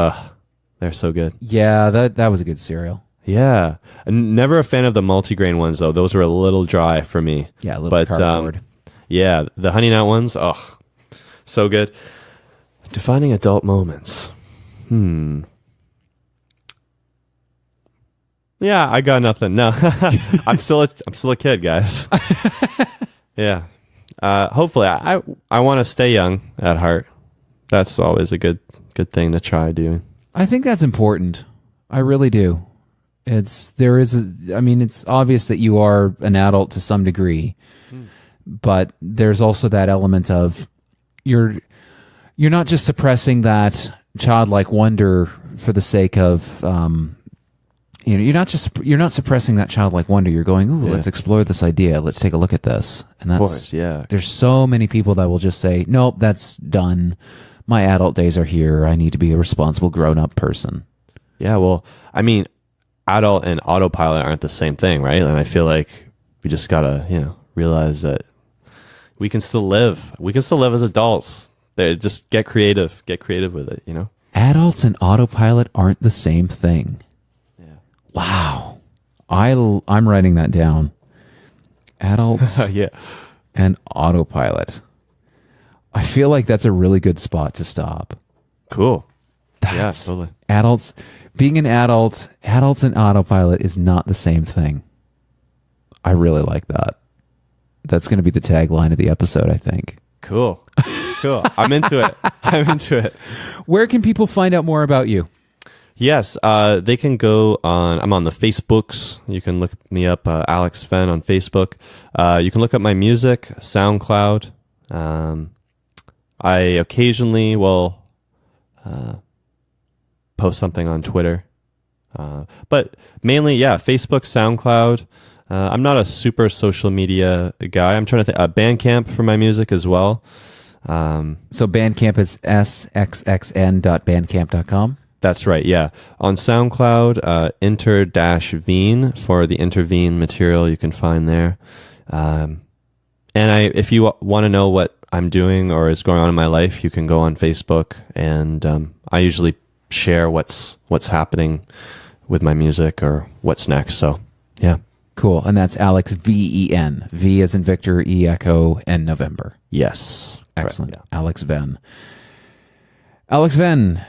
They're so good. Yeah, that was a good cereal. Yeah. Never a fan of the multigrain ones, though. Those were a little dry for me. Yeah, a little cardboard. Yeah, the Honey Nut ones, so good. Defining adult moments. Yeah, I got nothing. No. I'm still a kid, guys. Yeah. Hopefully I want to stay young at heart. That's always a good thing to try doing. I think that's important. I really do. It's obvious that you are an adult to some degree, but there's also that element of you're not just suppressing that childlike wonder for the sake of you're not suppressing that childlike wonder. You're going, ooh, let's explore this idea. Let's take a look at this. And that's, of course, yeah. There's so many people that will just say, nope, that's done. My adult days are here. I need to be a responsible grown-up person. Yeah, well, I mean, adult and autopilot aren't the same thing, right? And I feel like we just gotta, realize that we can still live. We can still live as adults. Just get creative with it, Adults and autopilot aren't the same thing. Yeah. Wow. I'm writing that down. Adults and autopilot. I feel like that's a really good spot to stop. Cool. Yeah, totally. Adults, being an adults and autopilot is not the same thing. I really like that. That's going to be the tagline of the episode, I think. Cool. I'm into it. Where can people find out more about you? Yes, they can go I'm on the Facebooks. You can look me up, Alex Venn on Facebook. You can look up my music, SoundCloud. I occasionally will post something on Twitter. But mainly, Facebook, SoundCloud. I'm not a super social media guy. I'm trying to think. Bandcamp for my music as well. So Bandcamp is sxxn.bandcamp.com? That's right, yeah. On SoundCloud, inter-veen for the Intervene material you can find there. And if you want to know what I'm doing or is going on in my life, you can go on Facebook, and I usually share what's happening with my music or what's next. So, yeah. Cool. And that's Alex Venn. V as in Victor, E echo, N November. Yes. Excellent. Correct, yeah. Alex Venn. Alex Venn,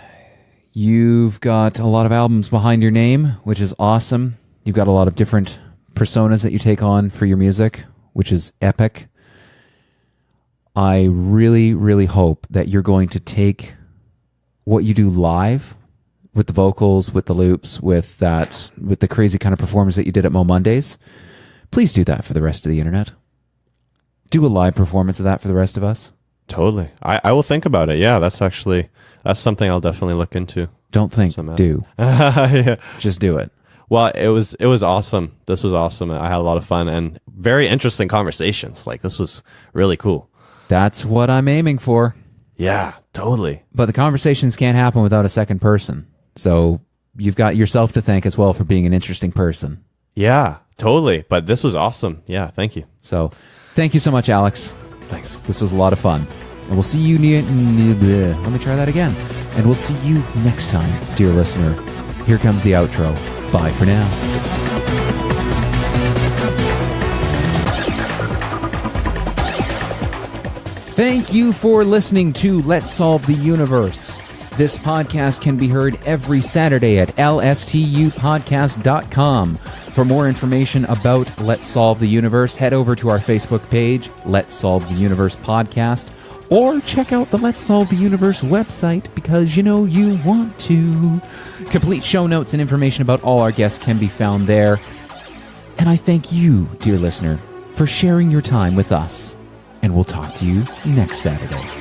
you've got a lot of albums behind your name, which is awesome. You've got a lot of different personas that you take on for your music, which is epic. I really, really hope that you're going to take what you do live with the vocals, with the loops, with the crazy kind of performance that you did at Mo Mondays. Please do that for the rest of the internet. Do a live performance of that for the rest of us. Totally. I will think about it. Yeah, that's something I'll definitely look into. Don't think, do. Yeah. Just do it. Well, it was awesome. This was awesome. I had a lot of fun and very interesting conversations. Like, this was really cool. That's what I'm aiming for. Yeah, totally. But the conversations can't happen without a second person. So you've got yourself to thank as well for being an interesting person. Yeah, totally. But this was awesome. Yeah, thank you. So thank you so much, Alex. Thanks. This was a lot of fun. And we'll see you let me try that again. And we'll see you next time, dear listener. Here comes the outro. Bye for now. Thank you for listening to Let's Solve the Universe. This podcast can be heard every Saturday at lstupodcast.com. For more information about Let's Solve the Universe, head over to our Facebook page, Let's Solve the Universe Podcast, or check out the Let's Solve the Universe website because you know you want to. Complete show notes and information about all our guests can be found there. And I thank you, dear listener, for sharing your time with us. And we'll talk to you next Saturday.